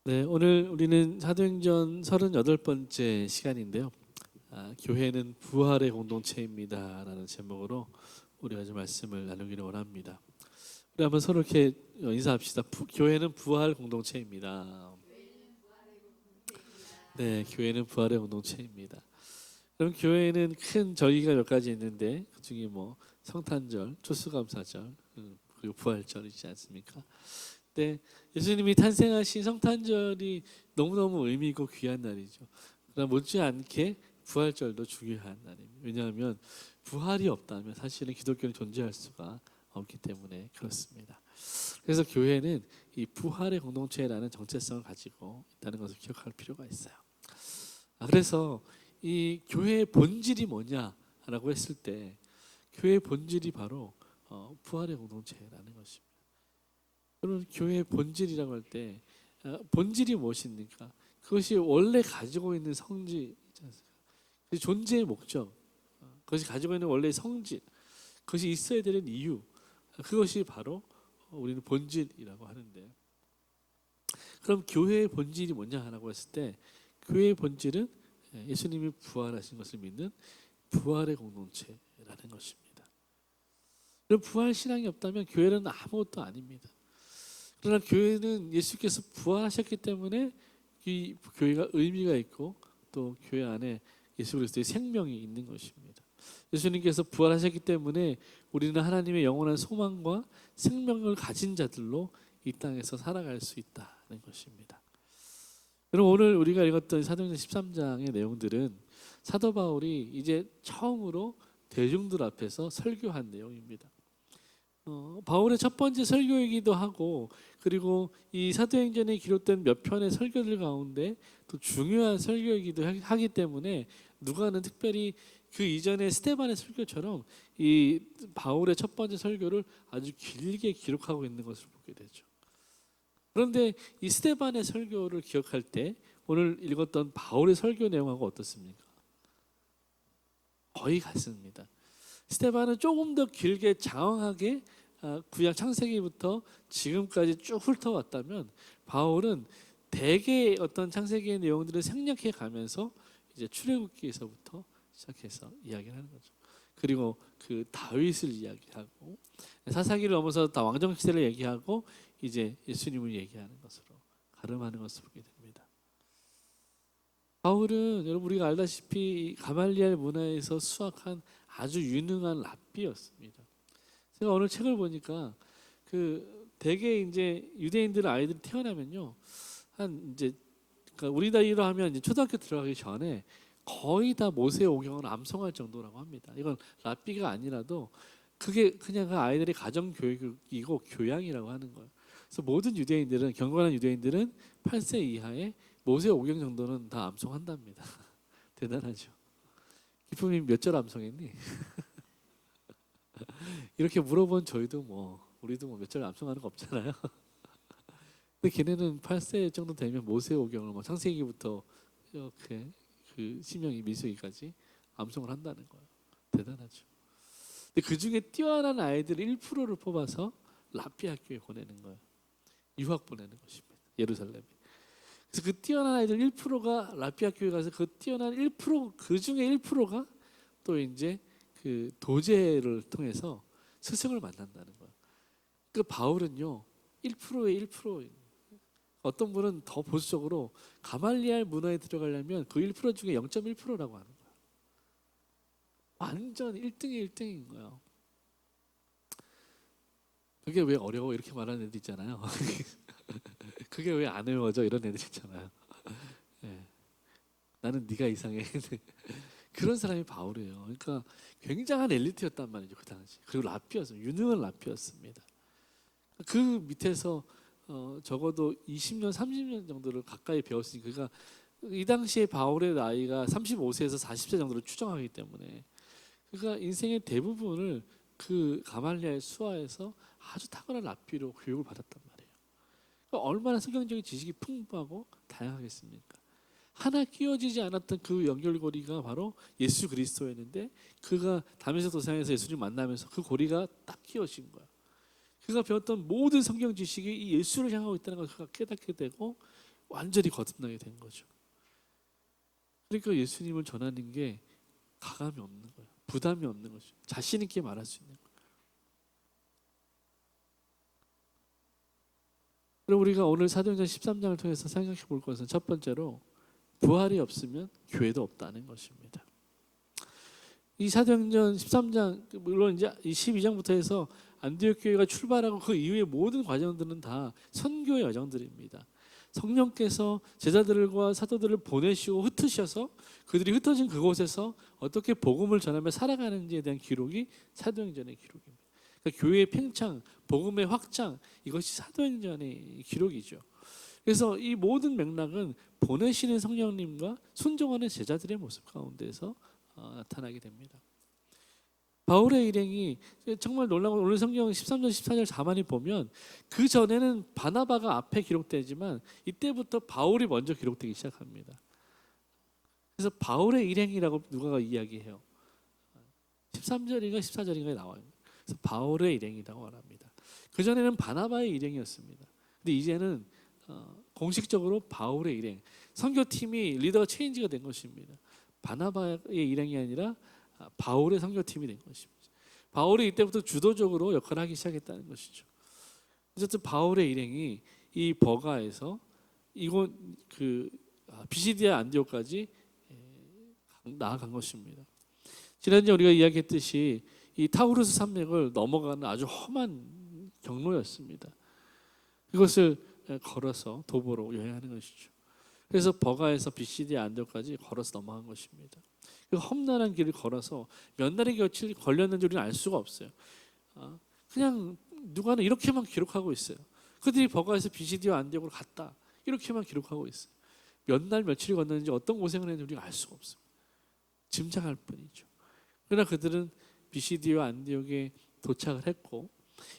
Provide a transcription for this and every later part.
네, 오늘 우리는 사도행전 38번째 시간인데요. 교회는 부활의 공동체입니다 라는 제목으로 우리가 좀 말씀을 나누기를 원합니다. 우리 한번 서로 이렇게 인사합시다. 교회는 부활 공동체입니다. 네, 교회는 부활의 공동체입니다. 그럼 교회는 큰 절기가 몇 가지 있는데 그 중에 뭐 성탄절, 추수감사절, 그리고 부활절이지 않습니까? 네, 예수님이 탄생하신 성탄절이 너무너무 의미 있고 귀한 날이죠. 그러나 못지않게 부활절도 중요한 날입니다. 왜냐하면 부활이 없다면 사실은 기독교는 존재할 수가 없기 때문에 그렇습니다. 그래서 교회는 이 부활의 공동체라는 정체성을 가지고 있다는 것을 기억할 필요가 있어요. 그래서 이 교회의 본질이 뭐냐라고 했을 때 교회의 본질이 바로 부활의 공동체라는 것입니다. 여러분, 교회의 본질이라고 할 때 본질이 무엇입니까? 그것이 원래 가지고 있는 성질이지 않습니까? 그 존재의 목적, 그것이 가지고 있는 원래의 성질, 그것이 있어야 되는 이유, 그것이 바로 우리는 본질이라고 하는데, 그럼 교회의 본질이 뭐냐라고 했을 때 교회의 본질은 예수님이 부활하신 것을 믿는 부활의 공동체라는 것입니다. 그럼 부활 신앙이 없다면 교회는 아무것도 아닙니다. 그러나 교회는 예수께서 부활하셨기 때문에 이 교회가 의미가 있고 또 교회 안에 예수 그리스도의 생명이 있는 것입니다. 예수님께서 부활하셨기 때문에 우리는 하나님의 영원한 소망과 생명을 가진 자들로 이 땅에서 살아갈 수 있다는 것입니다. 여러분, 오늘 우리가 읽었던 사도행전 13장의 내용들은 사도 바울이 이제 처음으로 대중들 앞에서 설교한 내용입니다. 바울의 첫 번째 설교이기도 하고, 그리고 이 사도행전에 기록된 몇 편의 설교들 가운데 또 중요한 설교이기도 하기 때문에 누가는 특별히 그 이전에 스데반의 설교처럼 이 바울의 첫 번째 설교를 아주 길게 기록하고 있는 것을 보게 되죠. 그런데 이 스데반의 설교를 기억할 때 오늘 읽었던 바울의 설교 내용하고 어떻습니까? 거의 같습니다. 스데반은 조금 더 길게 장황하게 구약 창세기부터 지금까지 쭉 훑어왔다면, 바울은 대개 어떤 창세기의 내용들을 생략해 가면서 이제 출애굽기에서부터 시작해서 이야기를 하는 거죠. 그리고 그 다윗을 이야기하고 사사기를 넘어서 다 왕정 시대를 얘기하고 이제 예수님을 얘기하는 것으로 가름하는 것을 보게 됩니다. 바울은 여러분 우리가 알다시피 가말리엘 문화에서 수학한 아주 유능한 랍비였습니다. 제가 오늘 책을 보니까 그 대개 이제 유대인들 아이들이 태어나면요, 한 이제 그러니까 우리 나이로 하면 이제 초등학교 들어가기 전에 거의 다 모세오경을 암송할 정도라고 합니다. 이건 랍비가 아니라도 그게 그냥 그 아이들의 가정 교육이고 교양이라고 하는 거예요. 그래서 모든 유대인들은, 경건한 유대인들은 8세 이하의 모세오경 정도는 다 암송한답니다. 대단하죠. 기쁨이 몇 절 암송했니? 이렇게 물어본 저희도 우리도 몇 절 암송하는 거 없잖아요. 근데 걔네는 8세 정도 되면 모세오경을 창세기부터 이렇게 그 신명기 민수기까지 암송을 한다는 거예요. 대단하죠. 근데 그 중에 뛰어난 아이들 1%를 뽑아서 랍비 학교에 보내는 거예요. 유학 보내는 것입니다. 예루살렘에. 그래서 그 뛰어난 아이들 1%가 랍비 학교에 가서 그 뛰어난 1%, 그 중에 1%가 또 이제 그 도제를 통해서 스승을 만난다는 거예요. 그 바울은요 1%의 1%. 어떤 분은 더 보수적으로 가말리엘 문화에 들어가려면 그 1% 중에 0.1%라고 하는 거예요. 완전 1등의 1등인 거예요. 그게 왜 어려워 이렇게 말하는 애들 있잖아요. 그게 왜 안 외워져 이런 애들 있잖아요. 네. 나는 네가 이상해. 그런 사람이 바울이에요. 그러니까 굉장한 엘리트였단 말이죠 그 당시. 그리고 랍비였어요. 유능한 랍비였습니다. 그 밑에서 적어도 20년, 30년 정도를 가까이 배웠으니까, 그러니까 이 당시에 바울의 나이가 35세에서 40세 정도로 추정하기 때문에, 그러니까 인생의 대부분을 그 가말리엘 수하에서 아주 탁월한 랍비로 교육을 받았단 말이에요. 그러니까 얼마나 성경적인 지식이 풍부하고 다양하겠습니까? 하나 끼워지지 않았던 그 연결고리가 바로 예수 그리스도였는데, 그가 다메섹 도상에서 예수님 만나면서 그 고리가 딱 끼워진 거야. 그가 배웠던 모든 성경 지식이 이 예수를 향하고 있다는 것을 그가 깨닫게 되고, 완전히 거듭나게 된 거죠. 그러니까 예수님을 전하는 게 가감이 없는 거예요. 부담이 없는 거죠. 자신 있게 말할 수 있는 거예요. 그럼 우리가 오늘 사도행전 13장을 통해서 생각해 볼 것은 첫 번째로 부활이 없으면 교회도 없다는 것입니다. 이 사도행전 13장, 물론 이제 12장부터 해서 안디옥 교회가 출발하고 그 이후의 모든 과정들은 다 선교의 여정들입니다. 성령께서 제자들과 사도들을 보내시고 흩으셔서 그들이 흩어진 그곳에서 어떻게 복음을 전하며 살아가는지에 대한 기록이 사도행전의 기록입니다. 그러니까 교회의 팽창, 복음의 확장, 이것이 사도행전의 기록이죠. 그래서 이 모든 맥락은 보내시는 성령님과 순종하는 제자들의 모습 가운데서 나타나게 됩니다. 바울의 일행이 정말 놀라운 건 오늘 성경 13절 14절 4만이 보면 그 전에는 바나바가 앞에 기록되지만 이때부터 바울이 먼저 기록되기 시작합니다. 그래서 바울의 일행이라고 누가가 이야기해요. 13절인가 14절인가에 나와요. 그래서 바울의 일행이라고 말합니다. 그 전에는 바나바의 일행이었습니다. 근데 이제는 공식적으로 바울의 일행, 선교팀이 리더가 체인지가 된 것입니다. 바나바의 일행이 아니라 바울의 선교팀이 된 것입니다. 바울이 이때부터 주도적으로 역할을 하기 시작했다는 것이죠. 어쨌든 바울의 일행이 이 버가에서 이곳 비시디아 안디옥까지 나아간 것입니다. 지난주에 우리가 이야기했듯이 이 타우루스 산맥을 넘어가는 아주 험한 경로였습니다. 그것을 걸어서 도보로 여행하는 것이죠. 그래서 버가에서 비시디아 안디옥까지 걸어서 넘어간 것입니다. 그 험난한 길을 걸어서 몇 날의 며칠 걸렸는지 우리는 알 수가 없어요. 그냥 누가는 이렇게만 기록하고 있어요. 그들이 버가에서 비시디아 안디옥으로 갔다 이렇게만 기록하고 있어요. 몇 날 며칠이 건너는지 어떤 고생을 했는지 우리가 알 수가 없어요. 짐작할 뿐이죠. 그러나 그들은 비시디아 안디옥에 도착을 했고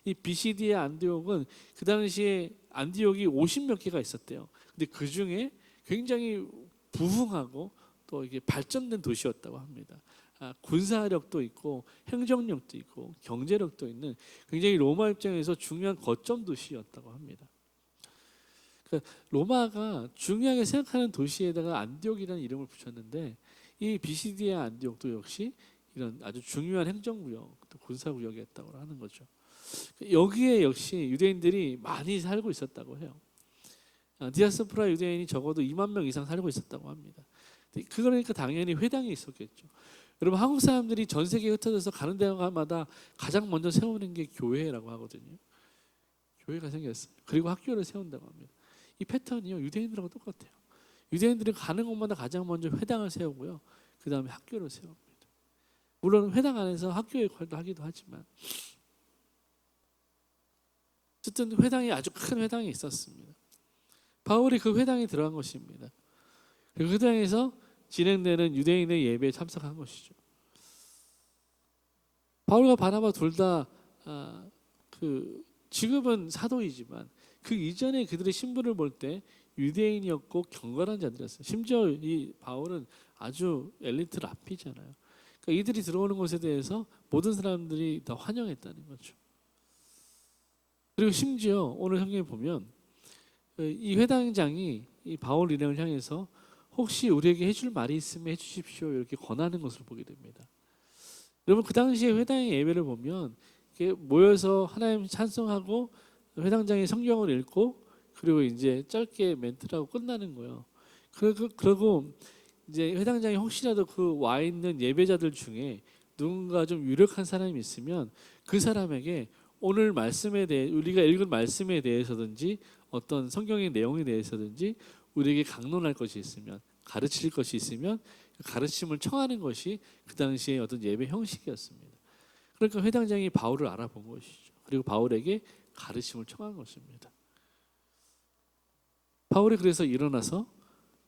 이 비시디아 안디옥은 그 당시에 안디옥이 50몇 개가 있었대요. 근데 그 중에 굉장히 부흥하고 또 이게 발전된 도시였다고 합니다. 군사력도 있고 행정력도 있고 경제력도 있는 굉장히 로마 입장에서 중요한 거점 도시였다고 합니다. 그러니까 로마가 중요하게 생각하는 도시에다가 안디옥이라는 이름을 붙였는데 이 비시디아 안디옥도 역시 이런 아주 중요한 행정구역, 또 군사구역이었다고 하는 거죠. 여기에 역시 유대인들이 많이 살고 있었다고 해요. 디아스포라 유대인이 적어도 2만 명 이상 살고 있었다고 합니다. 그러니까 당연히 회당이 있었겠죠. 여러분 한국 사람들이 전 세계에 흩어져서 가는 데마다 가장 먼저 세우는 게 교회라고 하거든요. 교회가 생겼어요. 그리고 학교를 세운다고 합니다. 이 패턴이요 유대인들하고 똑같아요. 유대인들이 가는 곳마다 가장 먼저 회당을 세우고요. 그 다음에 학교를 세웁니다. 물론 회당 안에서 학교 역할도 하기도 하지만 어쨌든 회당이 아주 큰 회당이 있었습니다. 바울이 그 회당에 들어간 것입니다. 그리고 그 회당에서 진행되는 유대인의 예배에 참석한 것이죠. 바울과 바나바 둘 다 지금은 사도이지만 그 이전에 그들의 신분을 볼 때 유대인이었고 경건한 자들이었어요. 심지어 이 바울은 아주 엘리트 랍비잖아요. 그러니까 이들이 들어오는 것에 대해서 모든 사람들이 다 환영했다는 거죠. 그리고 심지어 오늘 성경에 보면 이 회당장이 이 바울 일행을 향해서 혹시 우리에게 해줄 말이 있으면 해주십시오 이렇게 권하는 것을 보게 됩니다. 여러분 그 당시에 회당의 예배를 보면 모여서 하나님 찬송하고 회당장이 성경을 읽고 그리고 이제 짧게 멘트를 하고 끝나는 거예요. 그리고 이제 회당장이 혹시라도 그 와 있는 예배자들 중에 누군가 좀 유력한 사람이 있으면 그 사람에게 오늘 말씀에 대해 우리가 읽은 말씀에 대해서든지 어떤 성경의 내용에 대해서든지 우리에게 강론할 것이 있으면 가르칠 것이 있으면 가르침을 청하는 것이 그 당시의 어떤 예배 형식이었습니다. 그러니까 회당장이 바울을 알아본 것이죠. 그리고 바울에게 가르침을 청한 것입니다. 바울이 그래서 일어나서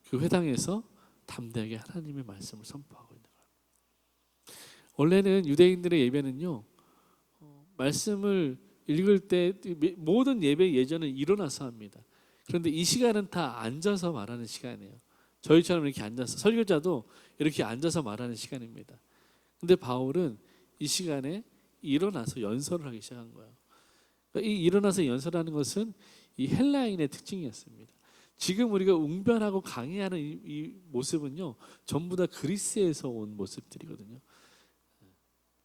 그 회당에서 담대하게 하나님의 말씀을 선포하고 있는 거예요. 원래는 유대인들의 예배는요, 말씀을 읽을 때 모든 예배 예전은 일어나서 합니다. 그런데 이 시간은 다 앉아서 말하는 시간이에요. 저희처럼 이렇게 앉아서 설교자도 이렇게 앉아서 말하는 시간입니다. 근데 바울은 이 시간에 일어나서 연설을 하기 시작한 거예요. 그러니까 이 일어나서 연설하는 것은 이 헬라인의 특징이었습니다. 지금 우리가 웅변하고 강해하는 이 모습은요, 전부 다 그리스에서 온 모습들이거든요.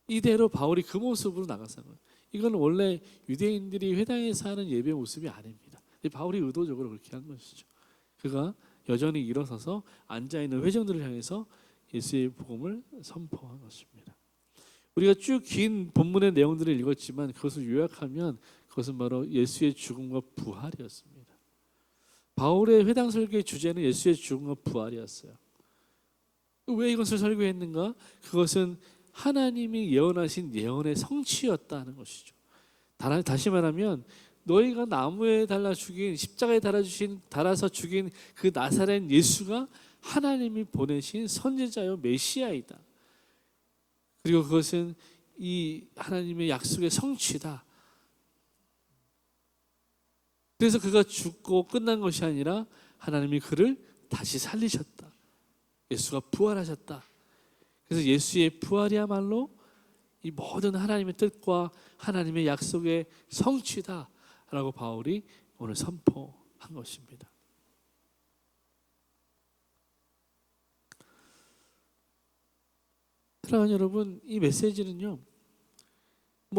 이대로 바울이 그 모습으로 나가서 이건 원래 유대인들이 회당에서 하는 예배 모습이 아닙니다. 바울이 의도적으로 그렇게 한 것이죠. 그가 여전히 일어서서 앉아있는 회중들을 향해서 예수의 복음을 선포한 것입니다. 우리가 쭉 긴 본문의 내용들을 읽었지만 그것을 요약하면 그것은 바로 예수의 죽음과 부활이었습니다. 바울의 회당 설교의 주제는 예수의 죽음과 부활이었어요. 왜 이것을 설교했는가? 그것은 하나님이 예언하신 예언의 성취였다는 것이죠. 다시 말하면 너희가 나무에 달라 죽인, 십자가에 달아서 죽인 그 나사렛 예수가 하나님이 보내신 선지자요 메시아이다. 그리고 그것은 이 하나님의 약속의 성취다. 그래서 그가 죽고 끝난 것이 아니라 하나님이 그를 다시 살리셨다. 예수가 부활하셨다. 그래서 예수의 부활이야말로 이 모든 하나님의 뜻과 하나님의 약속의 성취다라고 바울이 오늘 선포한 것입니다. 사랑하는 여러분, 이 메시지는요,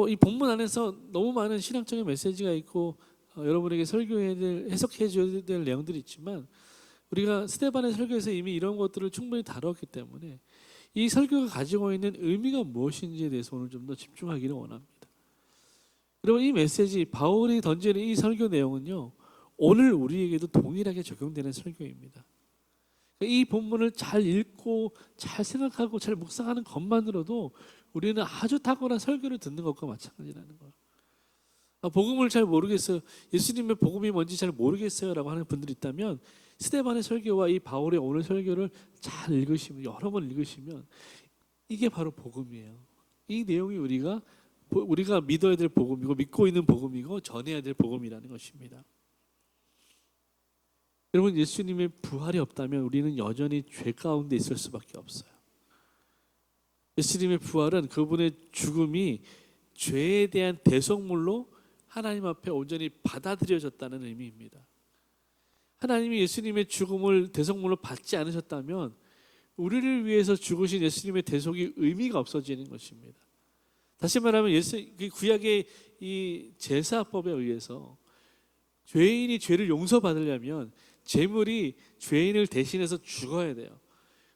이 본문 안에서 너무 많은 신학적인 메시지가 있고 여러분에게 설교해야 될, 해석해 줘야 될 내용들이 있지만 우리가 스데반의 설교에서 이미 이런 것들을 충분히 다뤘기 때문에 이 설교가 가지고 있는 의미가 무엇인지에 대해서 오늘 좀 더 집중하기를 원합니다. 여러분, 이 메시지, 바울이 던지는 이 설교 내용은요, 오늘 우리에게도 동일하게 적용되는 설교입니다. 이 본문을 잘 읽고 잘 생각하고 잘 묵상하는 것만으로도 우리는 아주 탁월한 설교를 듣는 것과 마찬가지라는 거예요. 복음을 잘 모르겠어요, 예수님의 복음이 뭔지 잘 모르겠어요 라고 하는 분들이 있다면 스데반의 설교와 이 바울의 오늘 설교를 잘 읽으시면, 여러 번 읽으시면 이게 바로 복음이에요. 이 내용이 우리가 믿어야 될 복음이고 믿고 있는 복음이고 전해야 될 복음이라는 것입니다. 여러분, 예수님의 부활이 없다면 우리는 여전히 죄 가운데 있을 수밖에 없어요. 예수님의 부활은 그분의 죽음이 죄에 대한 대속물로 하나님 앞에 온전히 받아들여졌다는 의미입니다. 하나님이 예수님의 죽음을 대속물로 받지 않으셨다면 우리를 위해서 죽으신 예수님의 대속이 의미가 없어지는 것입니다. 다시 말하면 구약의 이 제사법에 의해서 죄인이 죄를 용서받으려면 제물이 죄인을 대신해서 죽어야 돼요.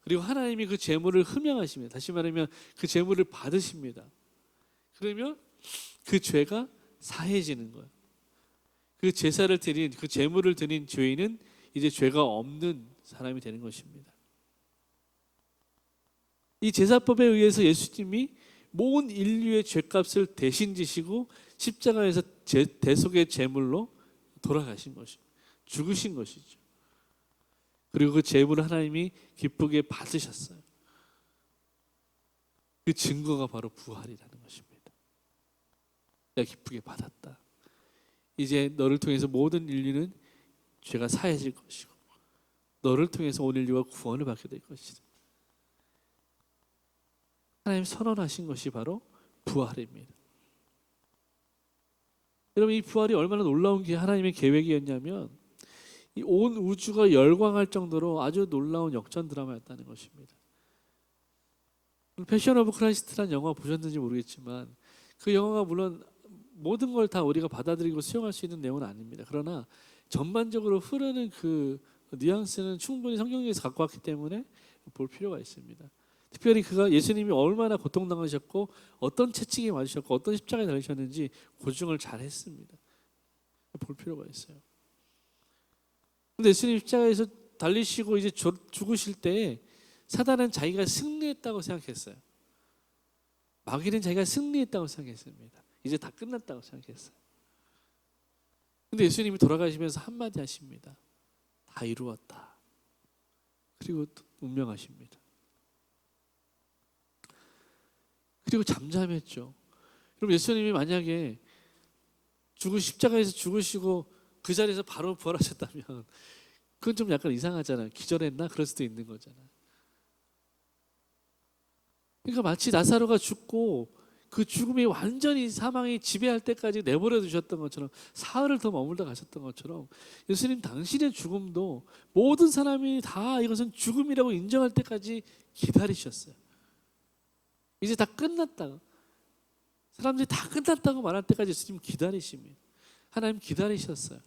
그리고 하나님이 그 제물을 흠양하십니다. 다시 말하면 그 제물을 받으십니다. 그러면 그 죄가 사해지는 거예요. 그 제사를 드린, 그 제물을 드린 죄인은 이제 죄가 없는 사람이 되는 것입니다. 이 제사법에 의해서 예수님이 모든 인류의 죄값을 대신 지시고 십자가에서 대속의 제물로 돌아가신 것입니다. 죽으신 것이죠. 그리고 그 제물을 하나님이 기쁘게 받으셨어요. 그 증거가 바로 부활이라는 것입니다. 내가 기쁘게 받았다. 이제 너를 통해서 모든 인류는 죄가 사해질 것이고 너를 통해서 온 인류가 구원을 받게 될 것이다. 하나님 선언하신 것이 바로 부활입니다. 여러분, 이 부활이 얼마나 놀라운 게 하나님의 계획이었냐면 이 온 우주가 열광할 정도로 아주 놀라운 역전 드라마였다는 것입니다. 패션 오브 크라이스트라는 영화 보셨는지 모르겠지만 그 영화가 물론 모든 걸 다 우리가 받아들이고 수용할 수 있는 내용은 아닙니다. 그러나 전반적으로 흐르는 그 뉘앙스는 충분히 성경에서 갖고 왔기 때문에 볼 필요가 있습니다. 특별히 그가 예수님이 얼마나 고통당하셨고 어떤 채찍에 맞으셨고 어떤 십자가에 달리셨는지 고증을 잘 했습니다. 볼 필요가 있어요. 근데 예수님 십자가에서 달리시고 이제 죽으실 때 사단은 자기가 승리했다고 생각했어요. 마귀는 자기가 승리했다고 생각했습니다. 이제 다 끝났다고 생각했어요. 근데 예수님이 돌아가시면서 한마디 하십니다. 다 이루었다. 그리고 또 운명하십니다. 그리고 잠잠했죠. 그럼 예수님이 만약에 십자가에서 죽으시고 그 자리에서 바로 부활하셨다면 그건 좀 약간 이상하잖아요. 기절했나? 그럴 수도 있는 거잖아요. 그러니까 마치 나사로가 죽고 그 죽음이 완전히 사망이 지배할 때까지 내버려 두셨던 것처럼, 사흘을 더 머물다 가셨던 것처럼, 예수님 당신의 죽음도 모든 사람이 다 이것은 죽음이라고 인정할 때까지 기다리셨어요. 이제 다 끝났다, 사람들이 다 끝났다고 말할 때까지 예수님 기다리십니다. 하나님 기다리셨어요.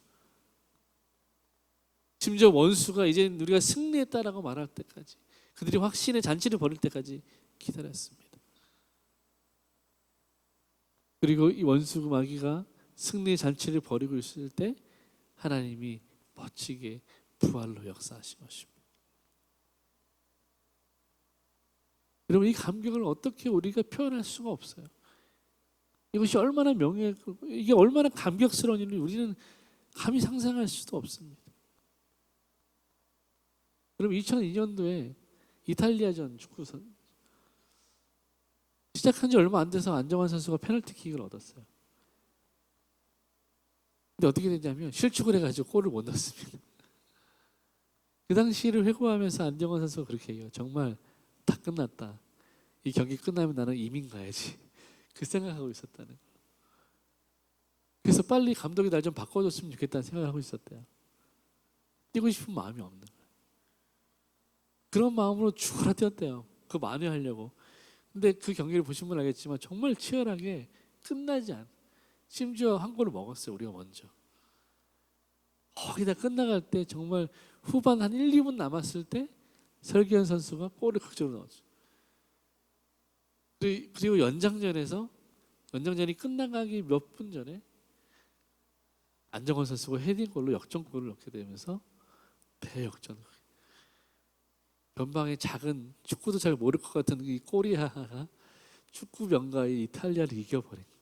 심지어 원수가 이제 우리가 승리했다라고 말할 때까지, 그들이 확신의 잔치를 벌일 때까지 기다렸습니다. 그리고 이 원수 마귀가 승리의 잔치를 벌이고 있을 때 하나님이 멋지게 부활로 역사하신 것입니다. 여러분, 이 감격을 어떻게 우리가 표현할 수가 없어요. 이것이 얼마나 이게 얼마나 감격스러운 일인지 우리는 감히 상상할 수도 없습니다. 여러분, 2002년도에 이탈리아전 축구선 시작한 지 얼마 안 돼서 안정환 선수가 페널티킥을 얻었어요. 근데 어떻게 됐냐면 실축을 해가지고 골을 못 넣었습니다. 그 당시를 회고하면서 안정환 선수가 그렇게 얘기해요. 정말 다 끝났다, 이 경기 끝나면 나는 이민 가야지, 그 생각하고 있었다는 거예요. 그래서 빨리 감독이 날 좀 바꿔줬으면 좋겠다는 생각을 하고 있었대요. 뛰고 싶은 마음이 없는 거예요. 그런 마음으로 죽어라 뛰었대요. 그거 만회하려고. 근데 그 경기를 보신 분 알겠지만 정말 치열하게 끝나지 않아. 심지어 한 골을 먹었어요, 우리가 먼저. 거의 다 끝나갈 때 정말 후반 한 1, 2분 남았을 때 설기현 선수가 골을 극적으로 넣었죠. 그리고 연장전이 끝나가기 몇 분 전에 안정환 선수가 헤딩골로 역전골을 넣게 되면서 대역전. 전방에 작은, 축구도 잘 모를 것 같은 이 꼬리아가 축구 명가의 이탈리아를 이겨버린 거예요.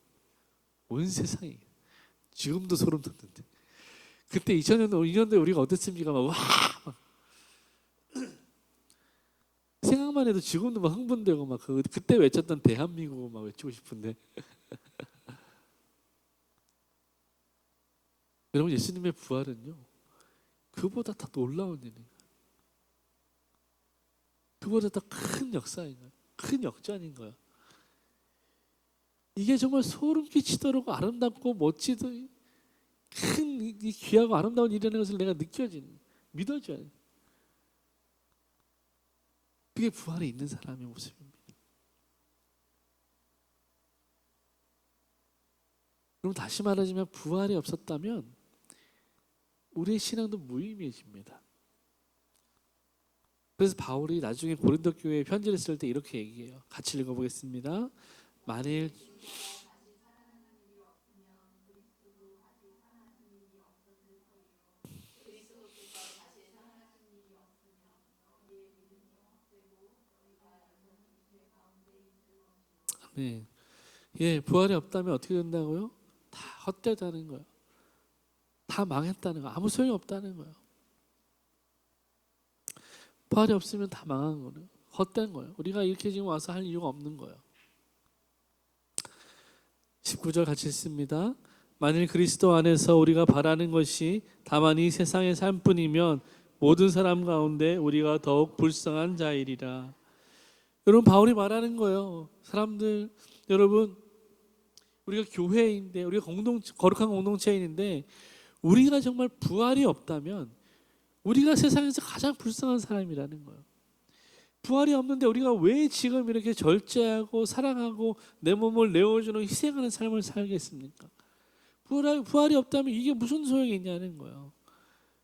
온 세상이. 지금도 소름 돋는데. 그때 2002년도에 우리가 어땠습니까? 와! 생각만 해도 지금도 막 흥분되고 막 그때 외쳤던 대한민국을 막 외치고 싶은데. 여러분, 예수님의 부활은요, 그보다 더 놀라운 일이에요. 그보다 더 큰 역사인 거예요. 큰 역전인 거예요. 이게 정말 소름 끼치도록 아름답고 멋지도 큰 이 귀하고 아름다운 일이라는 것을 내가 믿어져야 돼. 그게 부활에 있는 사람의 모습입니다. 그럼 다시 말하자면 부활이 없었다면 우리의 신앙도 무의미해집니다. 그래서 바울이 나중에 고린도 교회에 편지를 쓸 때 이렇게 얘기해요. 같이 읽어보겠습니다. 만일 네. 예, 부활이 없다면 어떻게 된다고요? 다 헛되다는 거예요. 다 망했다는 거예요. 아무 소용이 없다는 거예요. 부활이 없으면 다 망한 거예요. 헛된 거예요. 우리가 이렇게 지금 와서 할 이유가 없는 거예요. 19절 같이 읽습니다. 만일 그리스도 안에서 우리가 바라는 것이 다만 이 세상의 삶뿐이면 모든 사람 가운데 우리가 더욱 불쌍한 자이리라. 여러분, 바울이 말하는 거예요. 사람들, 여러분, 우리가 교회인데, 우리가 거룩한 공동체인데, 우리가 정말 부활이 없다면 우리가 세상에서 가장 불쌍한 사람이라는 거예요. 부활이 없는데 우리가 왜 지금 이렇게 절제하고 사랑하고 내 몸을 내어주는 희생하는 삶을 살겠습니까? 부활이 없다면 이게 무슨 소용이 있냐는 거예요.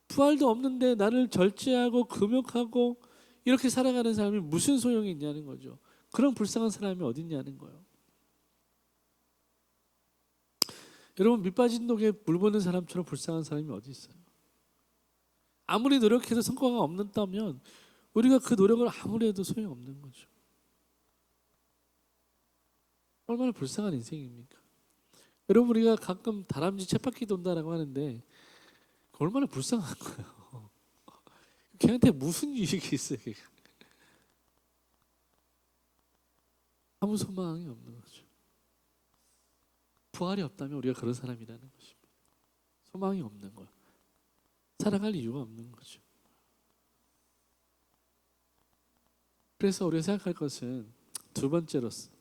부활도 없는데 나를 절제하고 금욕하고 이렇게 살아가는 사람이 무슨 소용이 있냐는 거죠. 그런 불쌍한 사람이 어디 있냐는 거예요. 여러분, 밑빠진 독에 물 붓는 사람처럼 불쌍한 사람이 어디 있어요? 아무리 노력해도 성과가 없는다면 우리가 그 노력을 아무리 해도 소용없는 거죠. 얼마나 불쌍한 인생입니까? 여러분, 우리가 가끔 다람쥐 쳇바퀴 돈다라고 하는데 얼마나 불쌍한 거예요. 걔한테 무슨 유익이 있어요? 아무 소망이 없는 거죠. 부활이 없다면 우리가 그런 사람이라는 것입니다. 소망이 없는 거예요. 살아갈 이유가 없는 거죠. 그래서 우리가 생각할 것은 두 번째로서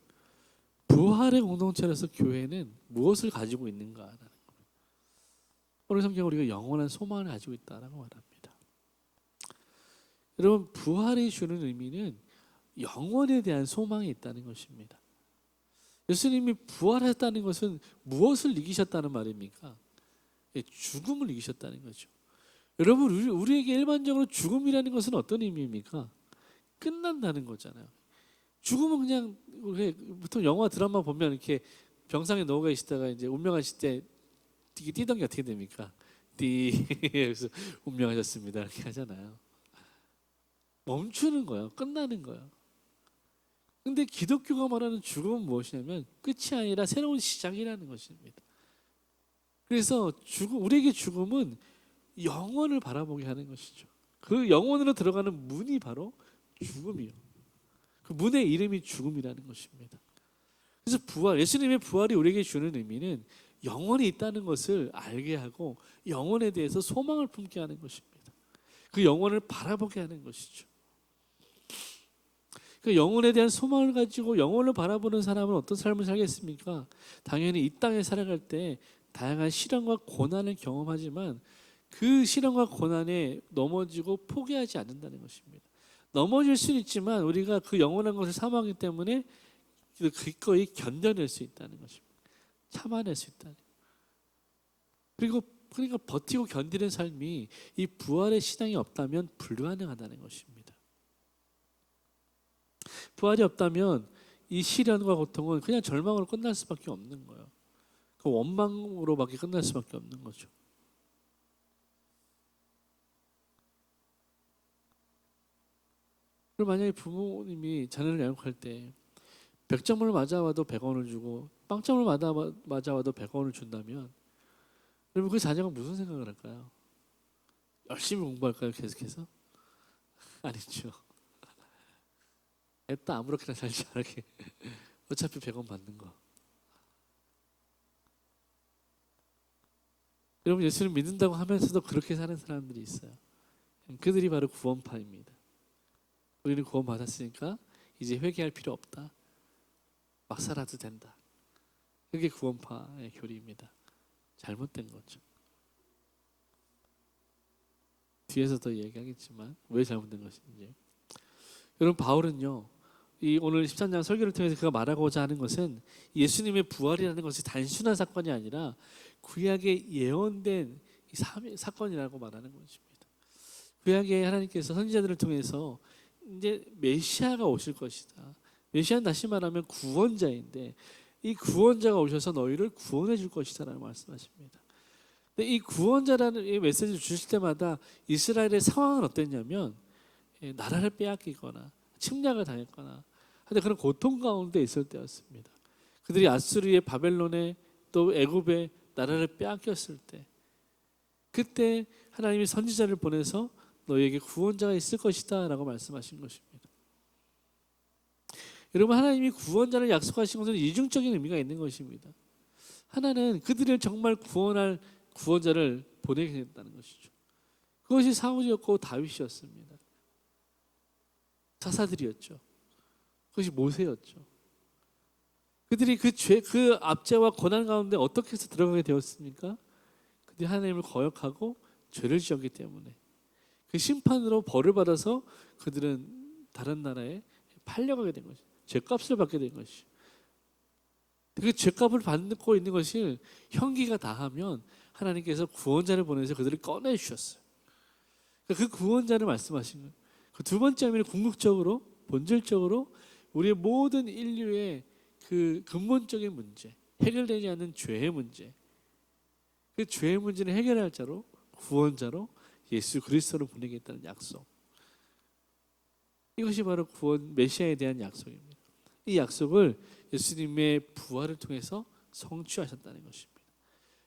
부활의 공동체로서 교회는 무엇을 가지고 있는가라는 거예요. 오늘 성경 우리가 영원한 소망을 가지고 있다라고 말합니다. 여러분, 부활이 주는 의미는 영원에 대한 소망이 있다는 것입니다. 예수님이 부활했다는 것은 무엇을 이기셨다는 말입니까? 죽음을 이기셨다는 거죠. 여러분, 우리에게 일반적으로 죽음이라는 것은 어떤 의미입니까? 끝난다는 거잖아요. 죽음은 그냥 보통 영화 드라마 보면 이렇게 병상에 누워 계시다가 이제 운명하실 때 뛰던 게 어떻게 됩니까? 그래서 운명하셨습니다 이렇게 하잖아요. 멈추는 거예요. 끝나는 거예요. 근데 기독교가 말하는 죽음은 무엇이냐면 끝이 아니라 새로운 시작이라는 것입니다. 그래서 우리에게 죽음은 영원을 바라보게 하는 것이죠. 그 영원으로 들어가는 문이 바로 죽음이요. 그 문의 이름이 죽음이라는 것입니다. 그래서 예수님의 부활이 우리에게 주는 의미는 영원이 있다는 것을 알게 하고 영원에 대해서 소망을 품게 하는 것입니다. 그 영원을 바라보게 하는 것이죠. 그 영혼에 대한 소망을 가지고 영혼을 바라보는 사람은 어떤 삶을 살겠습니까? 당연히 이 땅에 살아갈 때 다양한 시련과 고난을 경험하지만 그 시련과 고난에 넘어지고 포기하지 않는다는 것입니다. 넘어질 수는 있지만 우리가 그 영원한 것을 사모하기 때문에 기꺼이 견뎌낼 수 있다는 것입니다. 참아낼 수 있다는. 그러니까 버티고 견디는 삶이 이 부활의 신앙이 없다면 불가능하다는 것입니다. 부활이 없다면 이 시련과 고통은 그냥 절망으로 끝날 수밖에 없는 거예요. 그 원망으로밖에 끝날 수밖에 없는 거죠. 그리고 만약에 부모님이 자녀를 양육할 때 100점을 맞아와도 100원을 주고 빵점을 맞아와도 100원을 준다면 그러면 그 자녀가 무슨 생각을 할까요? 열심히 공부할까요? 계속해서? 아니죠. 애따 아무렇게나 살지 않게 어차피 100원 받는 거. 여러분, 예수를 믿는다고 하면서도 그렇게 사는 사람들이 있어요. 그들이 바로 구원파입니다. 우리는 구원 받았으니까 이제 회개할 필요 없다. 막 살아도 된다. 그게 구원파의 교리입니다. 잘못된 거죠. 뒤에서 더 얘기하겠지만 왜 잘못된 것인지. 여러분, 바울은요, 이 오늘 13장 설교를 통해서 그가 말하고자 하는 것은 예수님의 부활이라는 것이 단순한 사건이 아니라 구약에 예언된 사건이라고 말하는 것입니다. 구약에 하나님께서 선지자들을 통해서 이제 메시아가 오실 것이다. 메시아는 다시 말하면 구원자인데 이 구원자가 오셔서 너희를 구원해 줄 것이다라고 말씀하십니다. 근데 이 구원자라는 이 메시지를 주실 때마다 이스라엘의 상황은 어땠냐면 나라를 빼앗기거나 침략을 당했거나 하여튼 그런 고통 가운데 있을 때였습니다. 그들이 아수르의 바벨론에 또 애굽의 나라를 빼앗겼을 때 그때 하나님이 선지자를 보내서 너희에게 구원자가 있을 것이다 라고 말씀하신 것입니다. 여러분, 하나님이 구원자를 약속하신 것은 이중적인 의미가 있는 것입니다. 하나는 그들을 정말 구원할 구원자를 보내겠다는 것이죠. 그것이 사울이었고 다윗이었습니다. 사사들이었죠. 그것이 모세였죠. 그들이 그 압제와 고난 가운데 어떻게 해서 들어가게 되었습니까? 그들이 하나님을 거역하고 죄를 지었기 때문에 그 심판으로 벌을 받아서 그들은 다른 나라에 팔려가게 된 것이죠. 죄값을 받게 된 것이죠. 그 죄값을 받고 있는 것을 형기가 다하면 하나님께서 구원자를 보내서 그들을 꺼내주셨어요. 그 구원자를 말씀하신 거예요. 그 두 번째 의미는 궁극적으로 본질적으로 우리의 모든 인류의 그 근본적인 문제, 해결되지 않는 죄의 문제, 그 죄의 문제를 해결할 자로 구원자로 예수 그리스도를 보내겠다는 약속. 이것이 바로 구원 메시아에 대한 약속입니다. 이 약속을 예수님의 부활을 통해서 성취하셨다는 것입니다.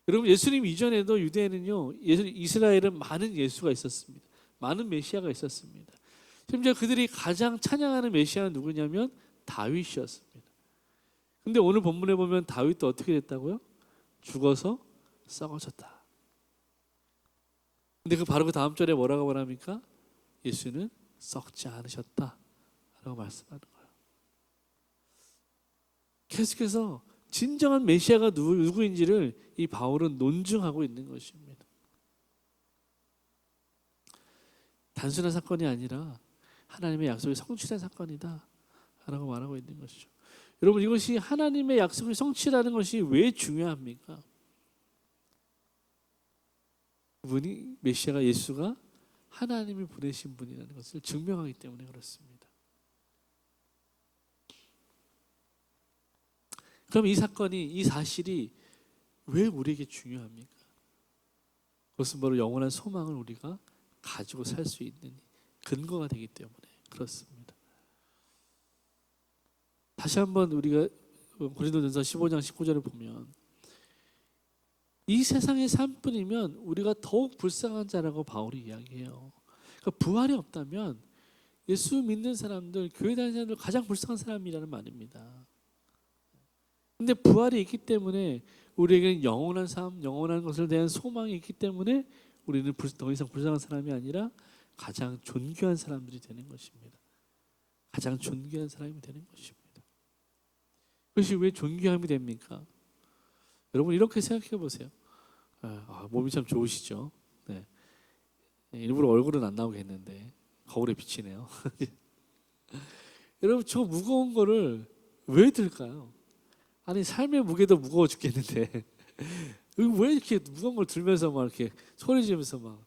여러분, 예수님 이전에도 유대에는요, 이스라엘은 많은 예수가 있었습니다. 많은 메시아가 있었습니다. 심지어 그들이 가장 찬양하는 메시아는 누구냐면 다윗이었습니다. 근데 오늘 본문에 보면 다윗도 어떻게 됐다고요? 죽어서 썩어졌다. 근데 바로 그 다음 절에 뭐라고 말합니까? 예수는 썩지 않으셨다 라고 말씀하는 거예요. 계속해서 진정한 메시아가 누구인지를 이 바울은 논증하고 있는 것입니다. 단순한 사건이 아니라 하나님의 약속이 성취된 사건이다 라고 말하고 있는 것이죠. 여러분, 이것이 하나님의 약속을 성취라는 것이 왜 중요합니까? 그분이 메시아가 예수가 하나님이 보내신 분이라는 것을 증명하기 때문에 그렇습니다. 그럼 이 사건이, 이 사실이 왜 우리에게 중요합니까? 그것은 바로 영원한 소망을 우리가 가지고 살 수 있는 근거가 되기 때문에 그렇습니다. 다시 한번 우리가 고린도전서 15장 19절을 보면 이 세상의 삶뿐이면 우리가 더욱 불쌍한 자라고 바울이 이야기해요. 그러니까 부활이 없다면 예수 믿는 사람들, 교회 다니는 사람들 가장 불쌍한 사람이라는 말입니다. 근데 부활이 있기 때문에 우리에게는 영원한 삶, 영원한 것을 대한 소망이 있기 때문에 우리는 더 이상 불쌍한 사람이 아니라 가장 존귀한 사람들이 되는 것입니다. 가장 존귀한 사람이 되는 것입니다. 그것이 왜 존귀함이 됩니까? 여러분, 이렇게 생각해 보세요. 몸이 참 좋으시죠? 네. 일부러 얼굴은 안 나오게 했는데 거울에 비치네요. 여러분, 저 무거운 거를 왜 들까요? 아니, 삶의 무게도 무거워 죽겠는데 왜 이렇게 무거운 걸 들면서 막 이렇게 소리 지르면서 막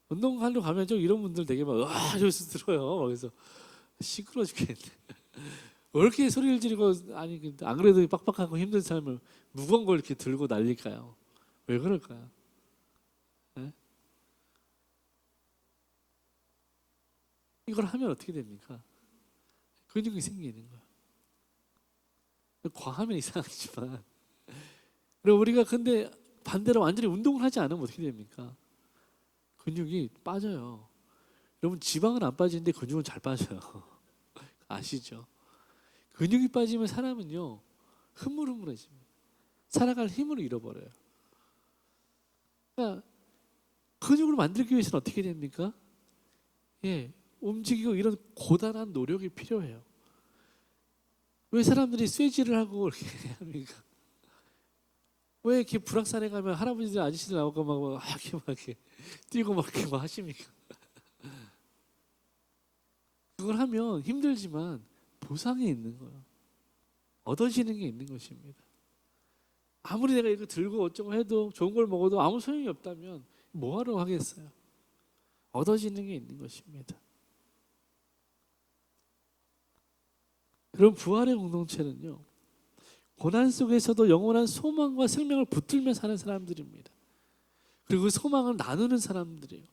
운동하러 가면 좀 이런 분들 되게 막 저기서 들어요. 그래서 시끄러워 죽겠는데 왜 이렇게 소리를 지르고, 아니 안 그래도 빡빡하고 힘든 삶을 무거운 걸 이렇게 들고 날릴까요? 왜 그럴까요? 네? 이걸 하면 어떻게 됩니까? 근육이 생기는 거예요. 과하면 이상하지만, 그리고 우리가 근데 반대로 완전히 운동을 하지 않으면 어떻게 됩니까? 근육이 빠져요. 여러분, 지방은 안 빠지는데 근육은 잘 빠져요. 아시죠? 근육이 빠지면 사람은요 흐물흐물해집니다. 살아갈 힘을 잃어버려요. 그러니까 근육을 만들기 위해서는 어떻게 됩니까? 움직이고 이런 고단한 노력이 필요해요. 왜 사람들이 쇠질을 하고 이렇게 합니까? 왜 이렇게 불악산에 가면 할아버지들 아저씨들 나오고 막 이렇게 뛰고 막 이렇게 막 하십니까? 그걸 하면 힘들지만 보상이 있는 거예요. 얻어지는 게 있는 것입니다. 아무리 내가 이거 들고 어쩌고 해도 좋은 걸 먹어도 아무 소용이 없다면 뭐하러 하겠어요? 얻어지는 게 있는 것입니다. 그럼 부활의 공동체는요, 고난 속에서도 영원한 소망과 생명을 붙들며 사는 사람들입니다. 그리고 그 소망을 나누는 사람들이에요.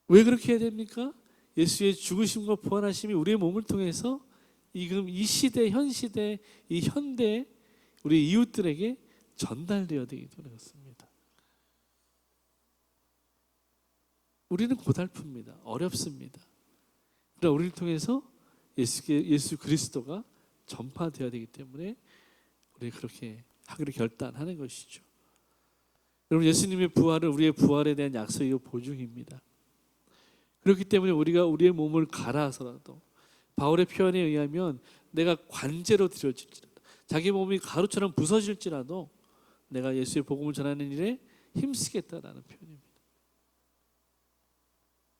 왜 그렇게 해야 됩니까? 예수의 죽으심과 부활하심이 우리의 몸을 통해서 지금 이 시대, 현 시대, 이 현대 우리 이웃들에게 전달되어야 되기 때문에 그렇습니다. 우리는 고달픕니다. 어렵습니다. 그러나 우리를 통해서 예수 그리스도가 전파되어야 되기 때문에 우리 그렇게 하기로 결단하는 것이죠. 여러분, 예수님의 부활은 우리의 부활에 대한 약속이고 보증입니다. 그렇기 때문에 우리가 우리의 몸을 갈아서라도, 바울의 표현에 의하면 내가 관제로 드려질지라도, 자기 몸이 가루처럼 부서질지라도 내가 예수의 복음을 전하는 일에 힘쓰겠다라는 표현입니다.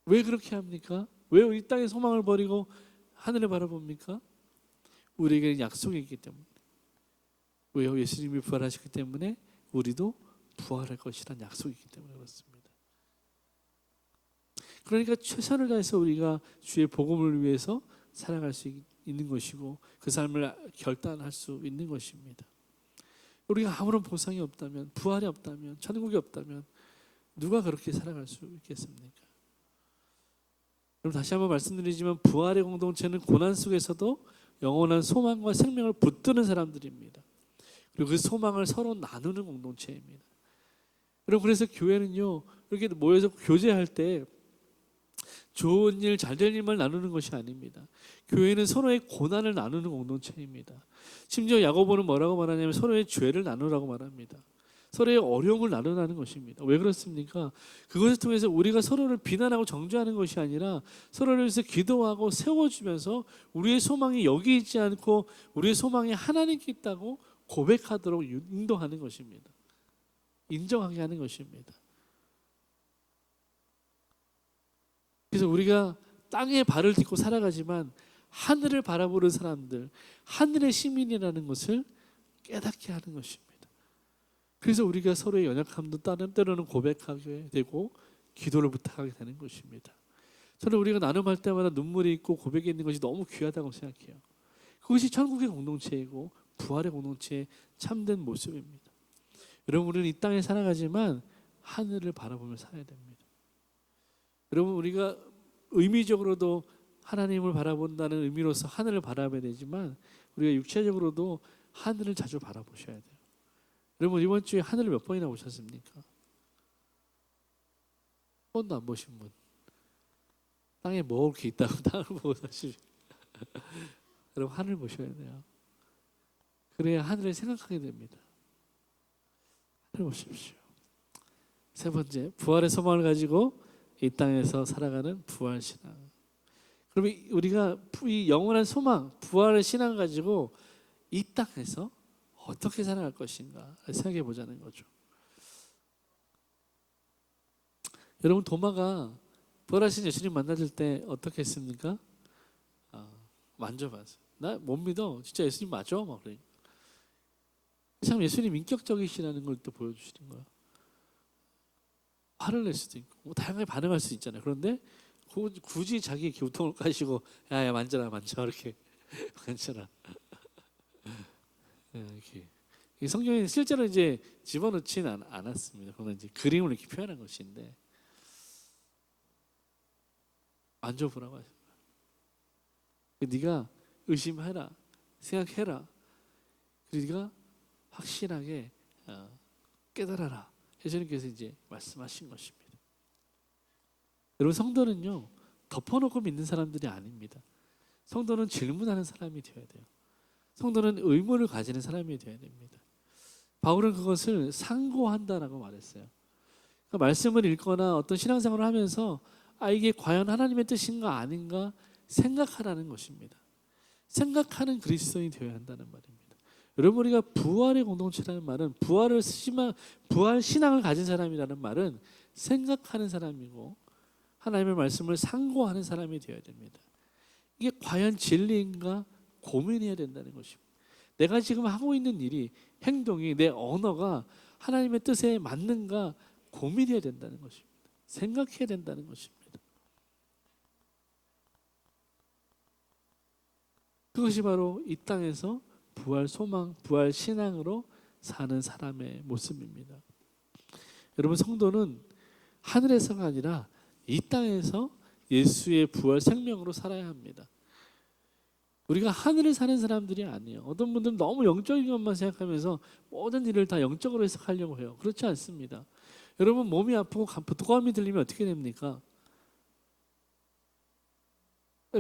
왜 그렇게 합니까? 왜 이 땅의 소망을 버리고 하늘을 바라봅니까? 우리에게는 약속이 있기 때문에. 왜요? 예수님이 부활하셨기 때문에 우리도 부활할 것이라는 약속이 있기 때문에 그렇습니다. 그러니까 최선을 다해서 우리가 주의 복음을 위해서 살아갈 수 있는 것이고 그 삶을 결단할 수 있는 것입니다. 우리가 아무런 보상이 없다면, 부활이 없다면, 천국이 없다면 누가 그렇게 살아갈 수 있겠습니까? 그럼 다시 한번 말씀드리지만 부활의 공동체는 고난 속에서도 영원한 소망과 생명을 붙드는 사람들입니다. 그리고 그 소망을 서로 나누는 공동체입니다. 여러분, 그래서 교회는요, 이렇게 모여서 교제할 때 좋은 일, 잘 될 일만 나누는 것이 아닙니다. 교회는 서로의 고난을 나누는 공동체입니다. 심지어 야고보는 뭐라고 말하냐면 서로의 죄를 나누라고 말합니다. 서로의 어려움을 나누는 것입니다. 왜 그렇습니까? 그것을 통해서 우리가 서로를 비난하고 정죄하는 것이 아니라 서로를 위해서 기도하고 세워주면서 우리의 소망이 여기 있지 않고 우리의 소망이 하나님께 있다고 고백하도록 인도하는 것입니다. 인정하게 하는 것입니다. 그래서 우리가 땅에 발을 딛고 살아가지만 하늘을 바라보는 사람들, 하늘의 시민이라는 것을 깨닫게 하는 것입니다. 그래서 우리가 서로의 연약함도 때로는 고백하게 되고 기도를 부탁하게 되는 것입니다. 저는 우리가 나눔할 때마다 눈물이 있고 고백이 있는 것이 너무 귀하다고 생각해요. 그것이 천국의 공동체이고 부활의 공동체의 참된 모습입니다. 여러분, 우리는 이 땅에 살아가지만 하늘을 바라보며 살아야 됩니다. 여러분, 우리가 의미적으로도 하나님을 바라본다는 의미로서 하늘을 바라봐야 되지만 우리가 육체적으로도 하늘을 자주 바라보셔야 돼요. 여러분, 이번 주에 하늘을 몇 번이나 보셨습니까? 한 번도 안 보신 분. 땅에 먹을 게 있다고 땅을 보고 사십니까? 여러분, 하늘 보셔야 돼요. 그래야 하늘을 생각하게 됩니다. 하늘 보십시오. 세 번째, 부활의 소망을 가지고 이 땅에서 살아가는 부활 신앙. 그러면 우리가 이 영원한 소망, 부활의 신앙을 가지고 이 땅에서 어떻게 살아갈 것인가 생각해 보자는 거죠. 여러분, 도마가 부활하신 예수님 만나줄 때 어떻게 했습니까? 만져봤어요. 나 못 믿어. 진짜 예수님 맞아? 막 그래. 참 예수님 인격적이시라는 걸 또 보여주시는 거야. 화를 낼 수도 있고 뭐 다양하게 반응할 수 있잖아요. 그런데 굳이 자기 교통을 까시고 야야 만져라 만져 이렇게 만져라. 이렇게 이 성경에 실제로 이제 집어넣지는 않았습니다. 그러나 이제 그림을 이렇게 표현한 것인데 만져보라고 하셨어요. 네가 의심해라, 생각해라. 그리고 네가 확실하게 깨달아라. 예수님께서 이제 말씀하신 것입니다. 여러분, 성도는요 덮어놓고 믿는 사람들이 아닙니다. 성도는 질문하는 사람이 되어야 돼요. 성도는 의문을 가지는 사람이 되어야 됩니다. 바울은 그것을 상고한다라고 말했어요. 그러니까 말씀을 읽거나 어떤 신앙생활을 하면서 이게 과연 하나님의 뜻인가 아닌가 생각하라는 것입니다. 생각하는 그리스도인이 되어야 한다는 말입니다. 여러분, 우리가 부활의 공동체라는 말은 부활 신앙을 가진 사람이라는 말은 생각하는 사람이고 하나님의 말씀을 상고하는 사람이 되어야 됩니다. 이게 과연 진리인가 고민해야 된다는 것입니다. 내가 지금 하고 있는 일이, 행동이, 내 언어가 하나님의 뜻에 맞는가 고민해야 된다는 것입니다. 생각해야 된다는 것입니다. 그것이 바로 이 땅에서 부활 소망, 부활 신앙으로 사는 사람의 모습입니다. 여러분, 성도는 하늘에서가 아니라 이 땅에서 예수의 부활 생명으로 살아야 합니다. 우리가 하늘을 사는 사람들이 아니에요. 어떤 분들은 너무 영적인 것만 생각하면서 모든 일을 다 영적으로 해석하려고 해요. 그렇지 않습니다. 여러분, 몸이 아프고 독감이 들리면 어떻게 됩니까?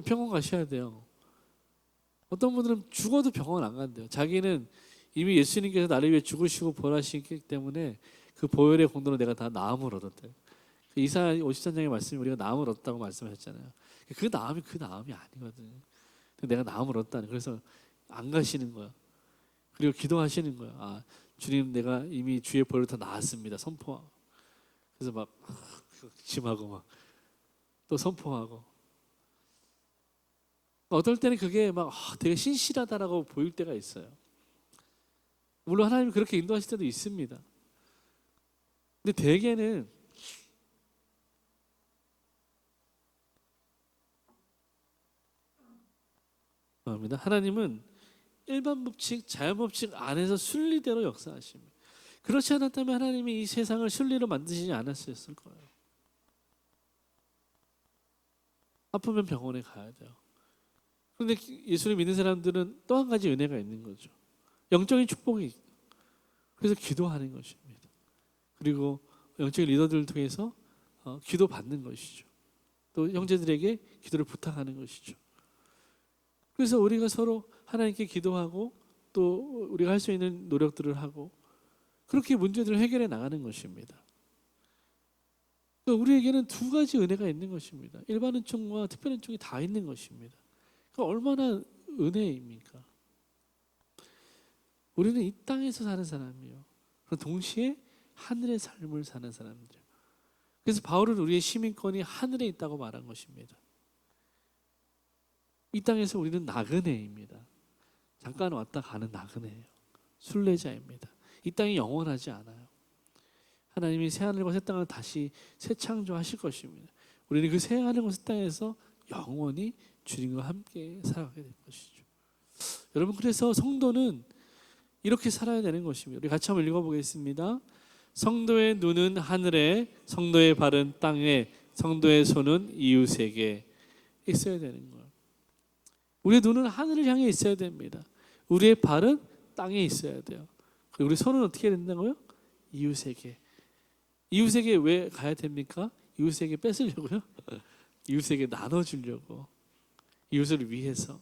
병원 가셔야 돼요. 어떤 분들은 죽어도 병원 안 간대요. 자기는 이미 예수님께서 나를 위해 죽으시고 부활하시기 때문에 그 보혈의 공로로 내가 다 나음을 얻었대요. 이사야 53장의 말씀이 우리가 나음을 얻었다고 말씀하셨잖아요. 그 나음이 아니거든요. 내가 나음을 얻었다는. 그래서 안 가시는 거야. 그리고 기도하시는 거야. 주님, 내가 이미 주의 보혈을 다 나았습니다. 선포하고. 그래서 막 기침하고 막 또 선포하고. 어떨 때는 그게 막 되게 신실하다라고 보일 때가 있어요. 물론 하나님이 그렇게 인도하실 때도 있습니다. 근데 대개는 하나님은 일반 법칙, 자연 법칙 안에서 순리대로 역사하십니다. 그렇지 않았다면 하나님이 이 세상을 순리로 만드시지 않았을 거예요. 아프면 병원에 가야 돼요. 그런데 예수를 믿는 사람들은 또 한 가지 은혜가 있는 거죠. 영적인 축복이 있고, 그래서 기도하는 것입니다. 그리고 영적인 리더들을 통해서 기도 받는 것이죠. 또 형제들에게 기도를 부탁하는 것이죠. 그래서 우리가 서로 하나님께 기도하고 또 우리가 할 수 있는 노력들을 하고 그렇게 문제들을 해결해 나가는 것입니다. 그러니까 우리에게는 두 가지 은혜가 있는 것입니다. 일반 은총과 특별 은총이 다 있는 것입니다. 그러니까 얼마나 은혜입니까? 우리는 이 땅에서 사는 사람이요. 동시에 하늘의 삶을 사는 사람들. 그래서 바울은 우리의 시민권이 하늘에 있다고 말한 것입니다. 이 땅에서 우리는 나그네입니다. 잠깐 왔다 가는 나그네예요. 순례자입니다. 이 땅이 영원하지 않아요. 하나님이 새하늘과 새 땅을 다시 새 창조하실 것입니다. 우리는 그 새하늘과 새 땅에서 영원히 주님과 함께 살아가게 될 것이죠. 여러분, 그래서 성도는 이렇게 살아야 되는 것입니다. 우리 같이 한번 읽어보겠습니다. 성도의 눈은 하늘에, 성도의 발은 땅에, 성도의 손은 이웃에게 있어야 되는 거예요. 우리의 눈은 하늘을 향해 있어야 됩니다. 우리의 발은 땅에 있어야 돼요. 그리고 우리 손은 어떻게 해야 된다고요? 이웃에게. 이웃에게 왜 가야 됩니까? 이웃에게 뺏으려고요? 이웃에게 나눠주려고. 이웃을 위해서.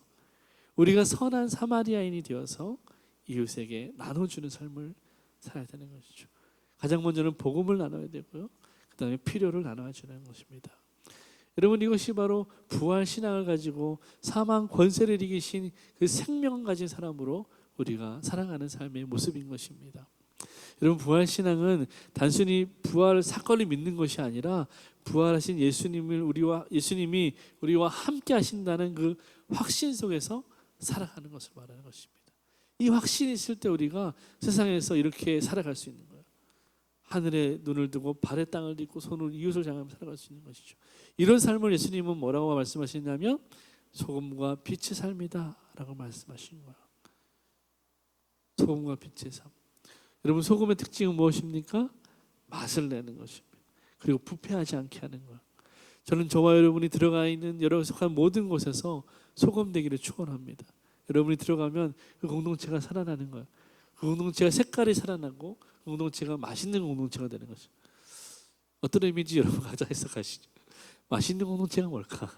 우리가 선한 사마리아인이 되어서 이웃에게 나눠주는 삶을 살아야 되는 것이죠. 가장 먼저는 복음을 나눠야 되고요. 그 다음에 필요를 나눠주는 것입니다. 여러분, 이것이 바로 부활 신앙을 가지고 사망 권세를 이기신 그 생명을 가진 사람으로 우리가 살아가는 삶의 모습인 것입니다. 여러분, 부활 신앙은 단순히 부활 사건을 믿는 것이 아니라 부활하신 예수님이 우리와 함께 하신다는 그 확신 속에서 살아가는 것을 말하는 것입니다. 이 확신이 있을 때 우리가 세상에서 이렇게 살아갈 수 있는 거예요. 하늘에 눈을 두고 발에 땅을 딛고 손으로 이웃을 향하며 살아갈 수 있는 것이죠. 이런 삶을 예수님은 뭐라고 말씀하시냐면 소금과 빛의 삶이다 라고 말씀하신 거예요. 소금과 빛의 삶. 여러분, 소금의 특징은 무엇입니까? 맛을 내는 것입니다. 그리고 부패하지 않게 하는 거예요. 저는 저와 여러분이 들어가 있는 여러 속한 모든 곳에서 소금 되기를 축원합니다. 여러분이 들어가면 그 공동체가 살아나는 거예요. 그 공동체가 색깔이 살아나고 그 공동체가 맛있는 공동체가 되는 것이죠. 어떤 의미인지 여러분 가져 해석하시죠. 맛있는 공동체가 뭘까?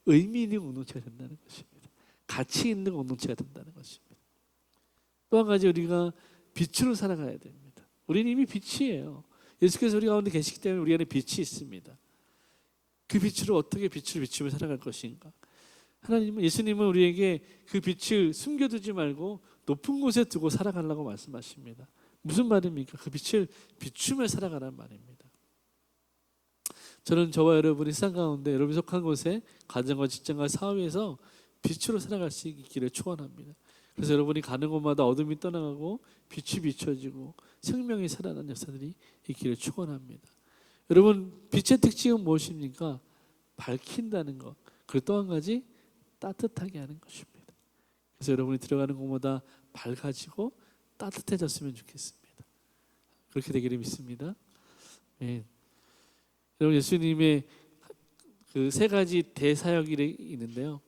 의미 있는 공동체가 된다는 것입니다. 가치 있는 공동체가 된다는 것입니다. 또 한 가지, 우리가 빛으로 살아가야 됩니다. 우리는 이미 빛이에요. 예수께서 우리 가운데 계시기 때문에 우리 안에 빛이 있습니다. 그 빛으로 어떻게 빛을 비추며 살아갈 것인가? 예수님은 우리에게 그 빛을 숨겨두지 말고 높은 곳에 두고 살아가려고 말씀하십니다. 무슨 말입니까? 그 빛을 비추며 살아가라는 말입니다. 저는 저와 여러분이 세상 가운데 여러분이 속한 곳에 가정과 직장과 사업에서 빛으로 살아갈 수 있기를 축원합니다. 그래서 여러분이 가는 곳마다 어둠이 떠나가고 빛이 비춰지고 생명이 살아나는 역사들이 있기를 축원합니다. 여러분, 빛의 특징은 무엇입니까? 밝힌다는 것. 그리고 또 한 가지, 따뜻하게 하는 것입니다. 그래서 여러분이 들어가는 곳마다 밝아지고 따뜻해졌으면 좋겠습니다. 그렇게 되기를 믿습니다. 네. 여러분, 예수님의 그 세 가지 대사역이 있는데요.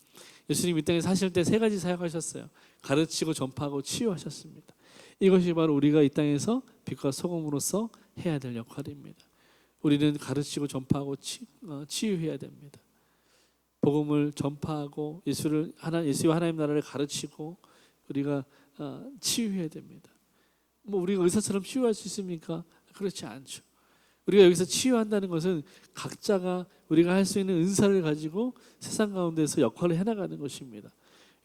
예수님 이 땅에 사실 때 세 가지 사역하셨어요. 가르치고 전파하고 치유하셨습니다. 이것이 바로 우리가 이 땅에서 빛과 소금으로서 해야 될 역할입니다. 우리는 가르치고 전파하고 치유해야 됩니다. 복음을 전파하고 예수와 하나님 나라를 가르치고 우리가 치유해야 됩니다. 우리가 의사처럼 치유할 수 있습니까? 그렇지 않죠. 우리가 여기서 치유한다는 것은 각자가 우리가 할 수 있는 은사를 가지고 세상 가운데서 역할을 해나가는 것입니다.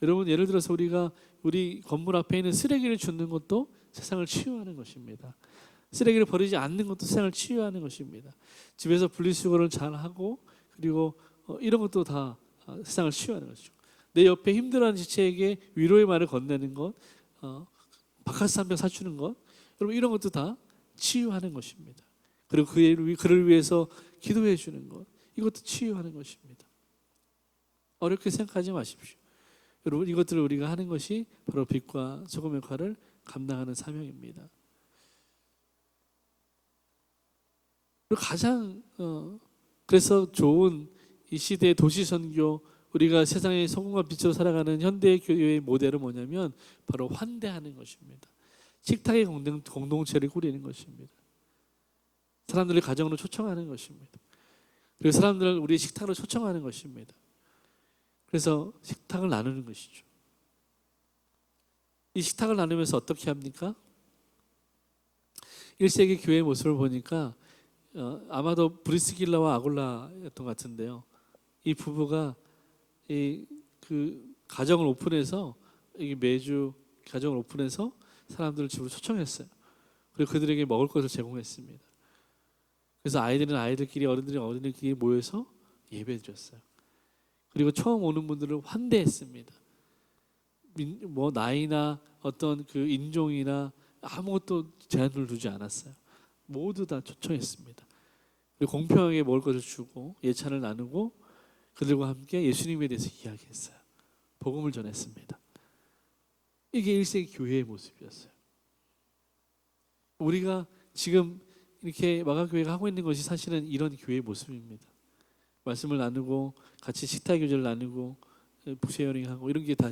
여러분, 예를 들어서 우리가 우리 건물 앞에 있는 쓰레기를 줍는 것도 세상을 치유하는 것입니다. 쓰레기를 버리지 않는 것도 세상을 치유하는 것입니다. 집에서 분리수거를 잘 하고 그리고 이런 것도 다 세상을 치유하는 것이죠. 내 옆에 힘들어하는 지체에게 위로의 말을 건네는 것, 바카스 한 병 사주는 것, 여러분, 이런 것도 다 치유하는 것입니다. 그리고 그를 위해서 기도해 주는 것, 이것도 치유하는 것입니다. 어렵게 생각하지 마십시오. 여러분, 이것들을 우리가 하는 것이 바로 빛과 소금 역할을 감당하는 사명입니다. 그리고 가장 그래서 좋은 이 시대의 도시 선교, 우리가 세상의 소금과 빛으로 살아가는 현대 교회의 모델은 뭐냐면 바로 환대하는 것입니다. 식탁의 공동체를 꾸리는 것입니다. 사람들을 가정으로 초청하는 것입니다. 그리고 사람들을 우리 식탁으로 초청하는 것입니다. 그래서 식탁을 나누는 것이죠. 이 식탁을 나누면서 어떻게 합니까? 1세기 교회의 모습을 보니까 아마도 브리스길라와 아굴라였던 것 같은데요. 이 부부가 그 가정을 오픈해서 매주 가정을 오픈해서 사람들을 집으로 초청했어요. 그리고 그들에게 먹을 것을 제공했습니다. 그래서 아이들은 아이들끼리, 어른들은 어른들끼리 모여서 예배드렸어요. 그리고 처음 오는 분들을 환대했습니다. 뭐 나이나 어떤 그 인종이나 아무것도 제한을 두지 않았어요. 모두 다 초청했습니다. 그리고 공평하게 먹을 것을 주고 예찬을 나누고 그들과 함께 예수님에 대해서 이야기했어요. 복음을 전했습니다. 이게 1세기 교회의 모습이었어요. 우리가 지금 이렇게 마가교회가 하고 있는 것이 사실은 이런 교회의 모습입니다. 말씀을 나누고 같이 식탁 교제를 나누고 쉐어링하고 이런 게 다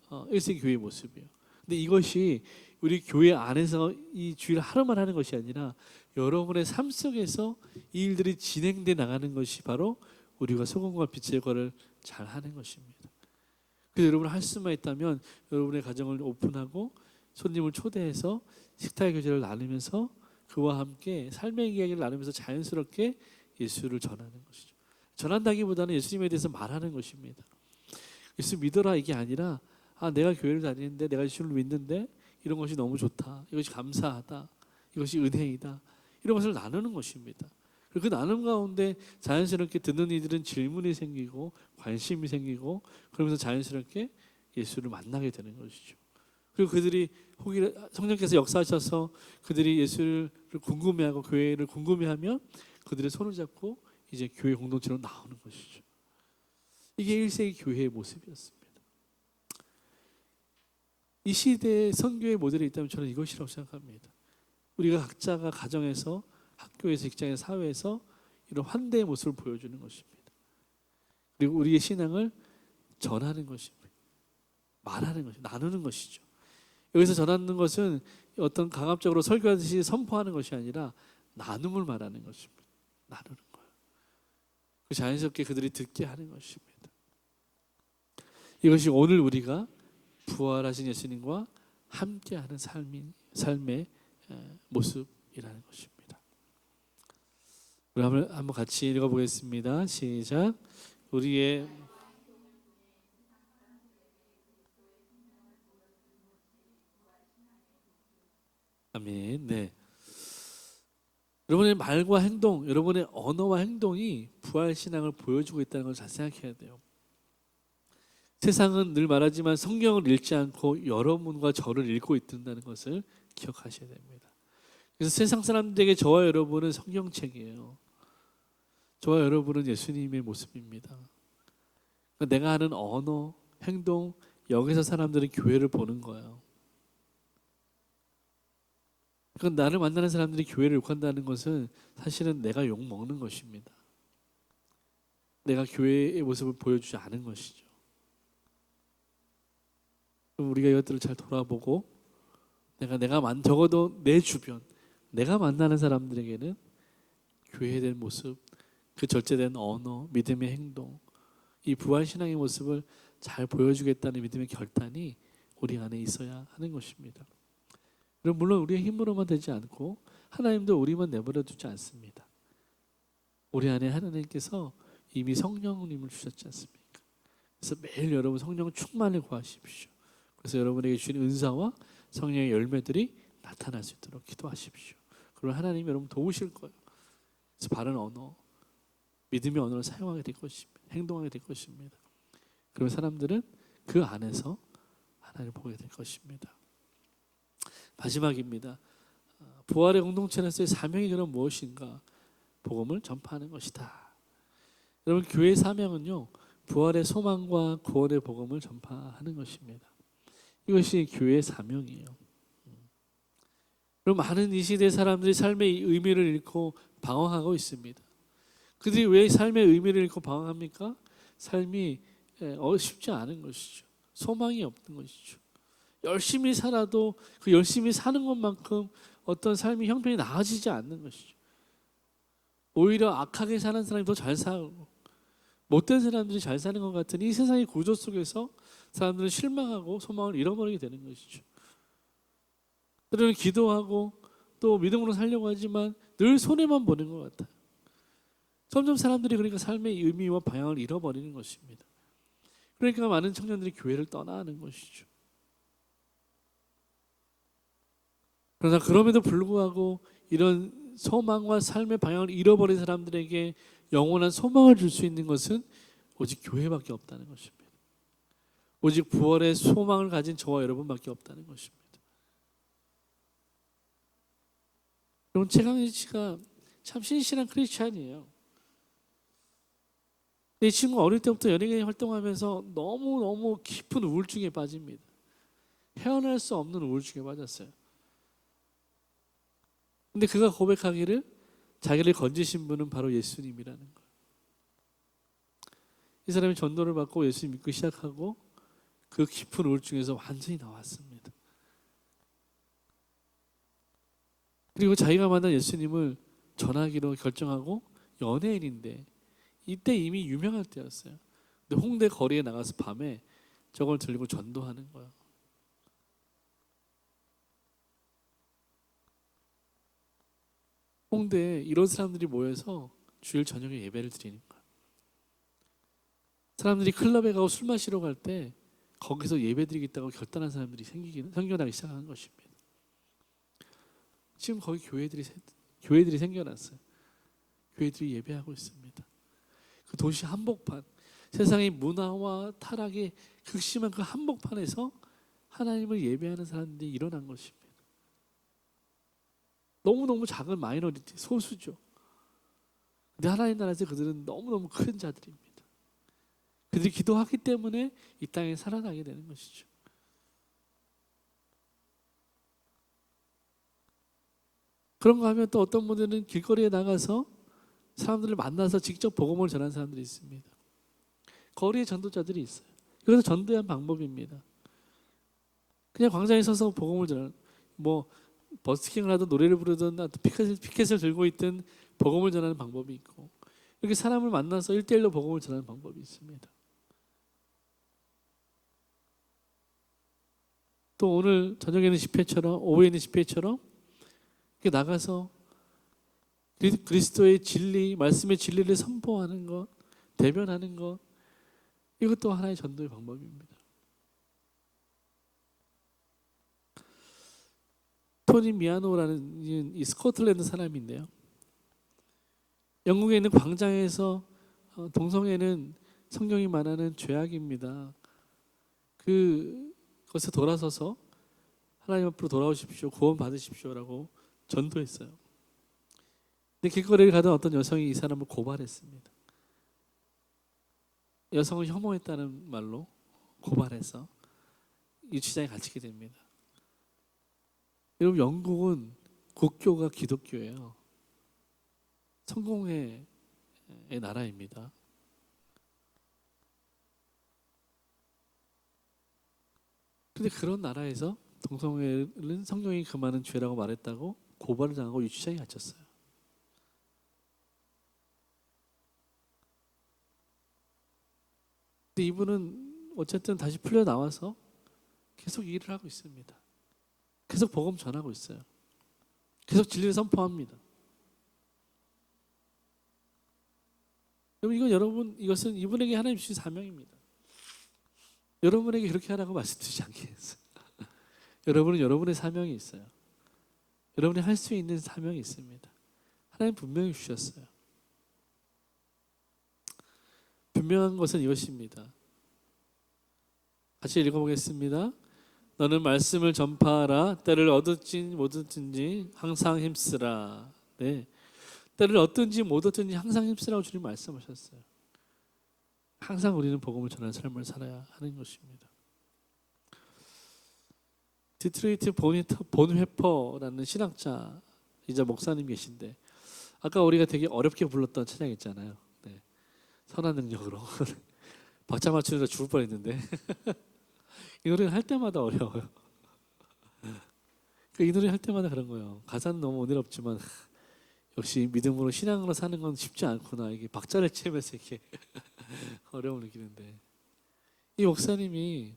1세기 교회의 모습이에요. 근데 이것이 우리 교회 안에서 이 주일 하루만 하는 것이 아니라 여러분의 삶 속에서 이 일들이 진행돼 나가는 것이 바로 우리가 소금과 빛의 역할을 잘 하는 것입니다. 그래서 여러분 할 수만 있다면 여러분의 가정을 오픈하고 손님을 초대해서 식탁 교제를 나누면서 그와 함께 삶의 이야기를 나누면서 자연스럽게 예수를 전하는 것이죠. 전한다기보다는 예수님에 대해서 말하는 것입니다. 예수 믿어라 이게 아니라 내가 교회를 다니는데 내가 예수를 믿는데 이런 것이 너무 좋다. 이것이 감사하다. 이것이 은혜이다. 이런 것을 나누는 것입니다. 그 나눔 가운데 자연스럽게 듣는 이들은 질문이 생기고 관심이 생기고 그러면서 자연스럽게 예수를 만나게 되는 것이죠. 그리고 그들이 성령께서 역사하셔서 그들이 예수를 궁금해하고 교회를 궁금해하면 그들의 손을 잡고 이제 교회 공동체로 나오는 것이죠. 이게 1세기 교회의 모습이었습니다. 이 시대의 선교의 모델이 있다면 저는 이것이라고 생각합니다. 우리가 각자가 가정에서 학교에서 직장에서 사회에서 이런 환대의 모습을 보여주는 것입니다. 그리고 우리의 신앙을 전하는 것입니다. 말하는 것이 나누는 것이죠. 여기서 전하는 것은 어떤 강압적으로 설교하듯이 선포하는 것이 아니라 나눔을 말하는 것입니다. 나누는 거예요. 자연스럽게 그들이 듣게 하는 것입니다. 이것이 오늘 우리가 부활하신 예수님과 함께하는 삶의 모습이라는 것입니다. 우리 한번 같이 읽어보겠습니다. 시작. 우리의 아멘. 네. 여러분의 말과 행동, 여러분의 언어와 행동이 부활 신앙을 보여주고 있다는 걸 잘 생각해야 돼요. 세상은 늘 말하지만 성경을 읽지 않고 여러분과 저를 읽고 있다는 것을 기억하셔야 됩니다. 그래서 세상 사람들에게 저와 여러분은 성경책이에요. 저와 여러분은 예수님의 모습입니다. 내가 하는 언어, 행동, 여기서 사람들은 교회를 보는 거예요. 그러니까 나를 만나는 사람들이 교회를 욕한다는 것은 사실은 내가 욕 먹는 것입니다. 내가 교회의 모습을 보여주지 않은 것이죠. 그럼 우리가 이것들을 잘 돌아보고 적어도 내 주변, 내가 만나는 사람들에게는 교회에 대한 모습, 그 절제된 언어, 믿음의 행동, 이 부활신앙의 모습을 잘 보여주겠다는 믿음의 결단이 우리 안에 있어야 하는 것입니다. 물론 우리의 힘으로만 되지 않고 하나님도 우리만 내버려 두지 않습니다. 우리 안에 하나님께서 이미 성령님을 주셨지 않습니까? 그래서 매일 여러분 성령 충만을 구하십시오. 그래서 여러분에게 주신 은사와 성령의 열매들이 나타날 수 있도록 기도하십시오. 그러면 하나님이 여러분 도우실 거예요. 그래서 바른 언어, 믿음의 언어를 사용하게 될 것입니다. 행동하게 될 것입니다. 그러면 사람들은 그 안에서 하나님을 보게 될 것입니다. 마지막입니다. 부활의 공동체로서의 사명이 그럼 무엇인가? 복음을 전파하는 것이다. 여러분 교회의 사명은요, 부활의 소망과 구원의 복음을 전파하는 것입니다. 이것이 교회의 사명이에요. 그럼 많은 이 시대 사람들이 삶의 의미를 잃고 방황하고 있습니다. 그들이 왜 삶의 의미를 잃고 방황합니까? 삶이 쉽지 않은 것이죠. 소망이 없는 것이죠. 열심히 살아도 그 열심히 사는 것만큼 어떤 삶의 형편이 나아지지 않는 것이죠. 오히려 악하게 사는 사람이 더 잘 살고 못된 사람들이 잘 사는 것 같은 이 세상의 구조 속에서 사람들은 실망하고 소망을 잃어버리게 되는 것이죠. 때로는 기도하고 또 믿음으로 살려고 하지만 늘 손해만 보는 것 같아요. 점점 사람들이 그러니까 삶의 의미와 방향을 잃어버리는 것입니다. 그러니까 많은 청년들이 교회를 떠나는 것이죠. 그러나 그럼에도 불구하고 이런 소망과 삶의 방향을 잃어버린 사람들에게 영원한 소망을 줄 수 있는 것은 오직 교회밖에 없다는 것입니다. 오직 부활의 소망을 가진 저와 여러분밖에 없다는 것입니다. 여러분, 최강희 씨가 참 신실한 크리스찬이에요. 이 친구가 어릴 때부터 연예계 활동하면서 너무너무 깊은 우울증에 빠집니다. 헤어날 수 없는 우울증에 빠졌어요. 근데 그가 고백하기를 자기를 건지신 분은 바로 예수님이라는 거예요. 이 사람이 전도를 받고 예수 믿고 시작하고 그 깊은 우울증에서 완전히 나왔습니다. 그리고 자기가 만난 예수님을 전하기로 결정하고 연예인인데 이때 이미 유명할 때였어요. 근데 홍대 거리에 나가서 밤에 저걸 들고 전도하는 거예요. 홍대에 이런 사람들이 모여서 주일 저녁에 예배를 드리는 거예요. 사람들이 클럽에 가고 술 마시러 갈 때 거기서 예배 드리겠다고 결단한 사람들이 생겨나기 시작한 것입니다. 지금 거기 교회들이 생겨났어요. 교회들이 예배하고 있습니다. 그 도시 한복판, 세상의 문화와 타락의 극심한 그 한복판에서 하나님을 예배하는 사람들이 일어난 것입니다. 너무너무 작은 마이너리티, 소수죠. 근데 하나님 나라에서 그들은 너무너무 큰 자들입니다. 그들이 기도하기 때문에 이 땅에 살아나게 되는 것이죠. 그런가 하면 또 어떤 분들은 길거리에 나가서 사람들을 만나서 직접 복음을 전하는 사람들이 있습니다. 거리에 전도자들이 있어요. 이것도 전도의 한 방법입니다. 그냥 광장에 서서 복음을 전하는, 뭐 버스킹을 하든 노래를 부르든 피켓을 들고 있든 복음을 전하는 방법이 있고, 이렇게 사람을 만나서 1대1로 복음을 전하는 방법이 있습니다. 또 오늘 저녁에는 집회처럼, 오후에는 집회처럼 이렇게 나가서 그리스도의 진리, 말씀의 진리를 선포하는 것, 대변하는 것, 이것도 하나의 전도의 방법입니다. 토니 미아노라는 이 스코틀랜드 사람인데요. 영국에 있는 광장에서 동성애는 성경이 말하는 죄악입니다. 그것에 돌아서서 하나님 앞으로 돌아오십시오, 구원 받으십시오라고 전도했어요. 근데 길거리를 가던 어떤 여성이 이 사람을 고발했습니다. 여성을 혐오했다는 말로 고발해서 유치장에 갇히게 됩니다. 여러분, 영국은 국교가 기독교예요. 성공회의 나라입니다. 그런데 그런 나라에서 동성애는 성경이 금하는 죄라고 말했다고 고발을 당하고 유치장에 갇혔어요. 근데 이분은 어쨌든 다시 풀려 나와서 계속 일을 하고 있습니다. 계속 복음 전하고 있어요. 계속 진리를 선포합니다. 이것은 이분에게 하나님 주신 사명입니다. 여러분에게 그렇게 하라고 말씀드리지 않겠어요. 여러분은 여러분의 사명이 있어요. 여러분이 할 수 있는 사명이 있습니다. 하나님 분명히 주셨어요. 분명한 것은 이것입니다. 같이 읽어보겠습니다. 너는 말씀을 전파하라. 때를 얻을지 못 얻든지 항상 힘쓰라. 네, 때를 얻든지 못 얻든지 항상 힘쓰라고 주님 말씀하셨어요. 항상 우리는 복음을 전하는 삶을 살아야 하는 것입니다. 디트로이트 본회퍼라는 신학자이자 목사님 계신데, 아까 우리가 되게 어렵게 불렀던 찬양 있잖아요. 네, 선한 능력으로 박자 맞추느라 죽을 뻔했는데 이 노래는 할 때마다 어려워요. 이 노래 할 때마다 그런 거예요. 가사는 너무 은혜롭지만 역시 믿음으로 신앙으로 사는 건 쉽지 않구나. 이게 박자를 치면서 이렇게 어려움을 느끼는데, 이 목사님이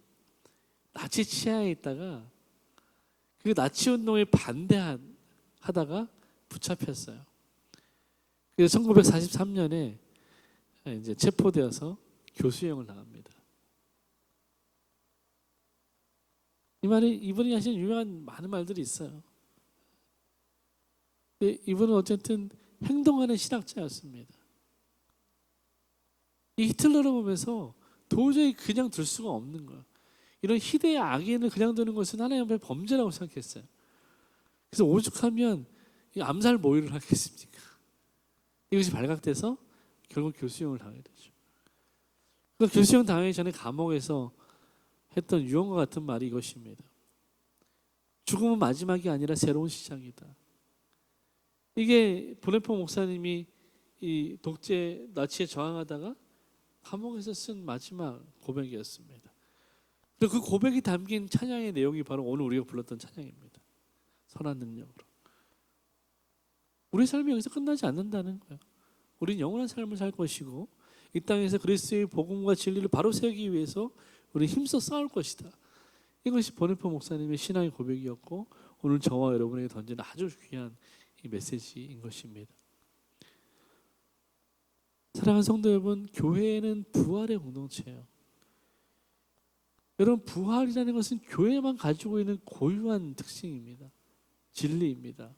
나치 치하에 있다가 그 나치 운동에 반대한 하다가 붙잡혔어요. 그래서 1943년에 이제 체포되어서 교수형을 당합니다. 이 말이 이분이 하신 유명한 많은 말들이 있어요. 이분은 어쨌든 행동하는 신학자였습니다. 이 히틀러를 보면서 도저히 그냥 둘 수가 없는 거예요. 이런 희대의 악인을 그냥 두는 것은 하나님 앞에 범죄라고 생각했어요. 그래서 오죽하면 암살 모의를 하겠습니까? 이것이 발각돼서 결국 교수형을 당하게 되죠. 그 교수형 당하기 전에 감옥에서 했던 유언과 같은 말이 이것입니다. 죽음은 마지막이 아니라 새로운 시작이다. 이게 보네포 목사님이 이 독재 나치에 저항하다가 감옥에서 쓴 마지막 고백이었습니다. 그 고백이 담긴 찬양의 내용이 바로 오늘 우리가 불렀던 찬양입니다. 선한 능력으로. 우리 삶이 여기서 끝나지 않는다는 거예요. 우리는 영원한 삶을 살 것이고 이 땅에서 그리스도의 복음과 진리를 바로 세우기 위해서 우리 힘써 싸울 것이다. 이것이 보네포 목사님의 신앙의 고백이었고 오늘 저와 여러분에게 던지는 아주 귀한 이 메시지인 것입니다. 사랑하는 성도 여러분, 교회는 부활의 공동체예요. 여러분, 부활이라는 것은 교회만 가지고 있는 고유한 특징입니다. 진리입니다.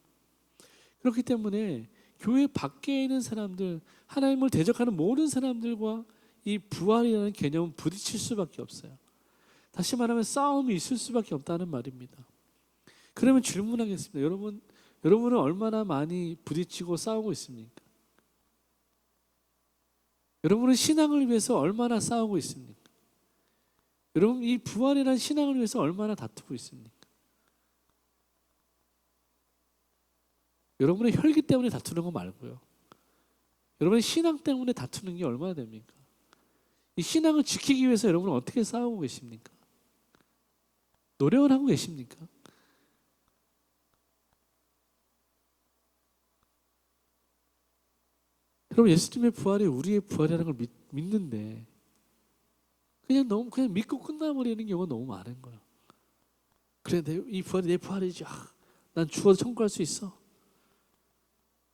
그렇기 때문에 교회 밖에 있는 사람들, 하나님을 대적하는 모든 사람들과 이 부활이라는 개념은 부딪힐 수밖에 없어요. 다시 말하면 싸움이 있을 수밖에 없다는 말입니다. 그러면 질문하겠습니다. 여러분은 얼마나 많이 부딪히고 싸우고 있습니까? 여러분은 신앙을 위해서 얼마나 싸우고 있습니까? 여러분, 이 부활이라는 신앙을 위해서 얼마나 다투고 있습니까? 여러분의 혈기 때문에 다투는 거 말고요. 여러분의 신앙 때문에 다투는 게 얼마나 됩니까? 이 신앙을 지키기 위해서 여러분은 어떻게 싸우고 계십니까? 노력을 하고 계십니까? 여러분, 예수님의 부활이 우리의 부활이라는 걸 믿는데 그냥 믿고 끝나버리는 경우가 너무 많은 거예요. 그래, 이 부활이 내 부활이지. 난 죽어도 천국갈 수 있어.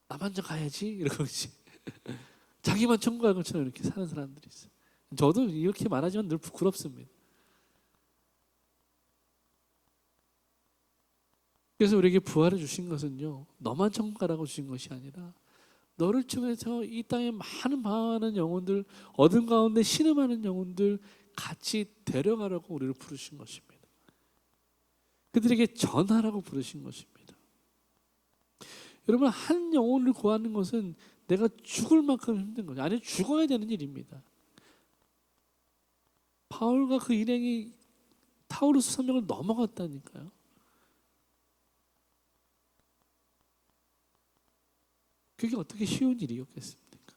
나 먼저 가야지. 이러고 이제 자기만 천국갈 것처럼 이렇게 사는 사람들이 있어요. 저도 이렇게 말하지만 늘 부끄럽습니다. 그래서 우리에게 부활을 주신 것은요, 너만 천국 가라고 주신 것이 아니라 너를 통해서 이 땅에 많은 영혼들, 어둠 가운데 신음하는 영혼들 같이 데려가라고 우리를 부르신 것입니다. 그들에게 전하라고 부르신 것입니다. 여러분, 한 영혼을 구하는 것은 내가 죽을 만큼 힘든 거죠. 아니, 죽어야 되는 일입니다. 바울과 그 일행이 타우루스 선명을 넘어갔다니까요. 그게 어떻게 쉬운 일이었겠습니까?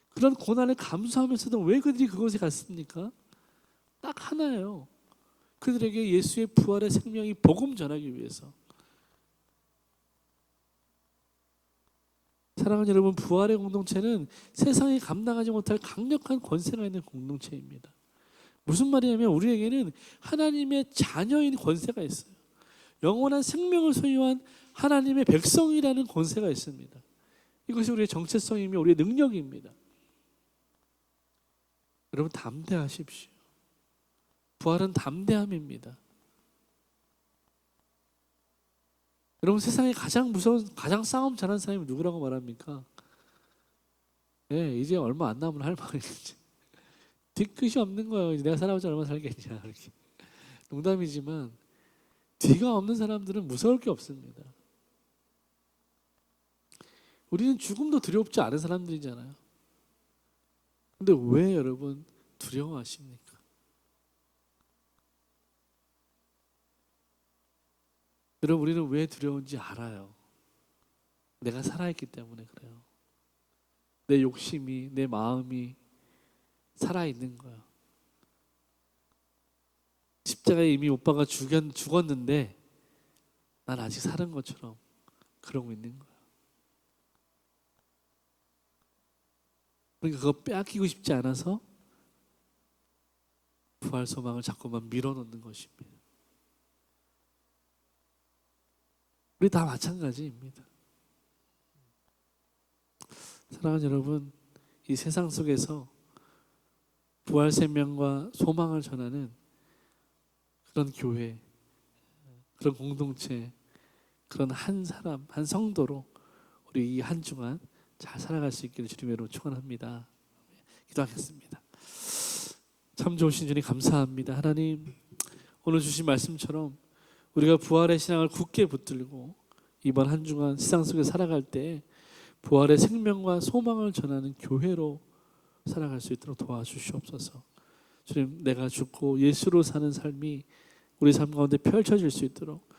그런 고난을 감수하면서도 왜 그들이 그곳에 갔습니까? 딱 하나예요. 그들에게 예수의 부활의 생명이 복음 전하기 위해서. 사랑하는 여러분, 부활의 공동체는 세상이 감당하지 못할 강력한 권세가 있는 공동체입니다. 무슨 말이냐면 우리에게는 하나님의 자녀인 권세가 있어요. 영원한 생명을 소유한 하나님의 백성이라는 권세가 있습니다. 이것이 우리의 정체성이며 우리의 능력입니다. 여러분, 담대하십시오. 부활은 담대함입니다. 여러분, 세상에 가장 무서운, 가장 싸움 잘하는 사람이 누구라고 말합니까? 이제 얼마 안 남은 할머니겠지. 뒤끝이 없는 거예요. 이제 내가 살아보자 얼마나 살겠냐. 이렇게. 농담이지만 뒤가 없는 사람들은 무서울 게 없습니다. 우리는 죽음도 두렵지 않은 사람들이잖아요. 근데 왜 여러분 두려워하십니까? 여러분, 우리는 왜 두려운지 알아요. 내가 살아있기 때문에 그래요. 내 욕심이, 내 마음이 살아있는 거야. 십자가에 이미 오빠가 죽었는데 난 아직 사는 것처럼 그러고 있는 거야. 그러니까 그거 빼앗기고 싶지 않아서 부활 소망을 자꾸만 밀어넣는 것입니다. 우리 다 마찬가지입니다. 사랑하는 여러분, 이 세상 속에서 부활 생명과 소망을 전하는 그런 교회, 그런 공동체, 그런 한 사람, 한 성도로 우리 이 한 주간 잘 살아갈 수 있기를 주님으로 축원합니다. 기도하겠습니다. 참 좋으신 주님 감사합니다. 하나님, 오늘 주신 말씀처럼 우리가 부활의 신앙을 굳게 붙들고 이번 한 주간 세상 속에 살아갈 때 부활의 생명과 소망을 전하는 교회로 살아갈 수 있도록 도와주시옵소서. 주님, 내가 죽고 예수로 사는 삶이 우리 삶 가운데 펼쳐질 수 있도록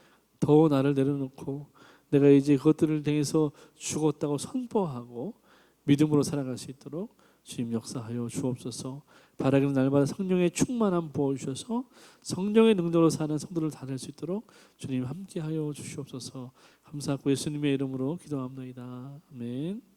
더 나를 내려놓고 내가 이제 그것들을 통해서 죽었다고 선포하고 믿음으로 살아갈 수 있도록 주님 역사하여 주옵소서. 바라기는 날마다 성령의 충만함 부어주셔서 성령의 능력으로 사는 성도를 다 될 수 있도록 주님 함께하여 주시옵소서. 감사하고 예수님의 이름으로 기도합니다. 아멘.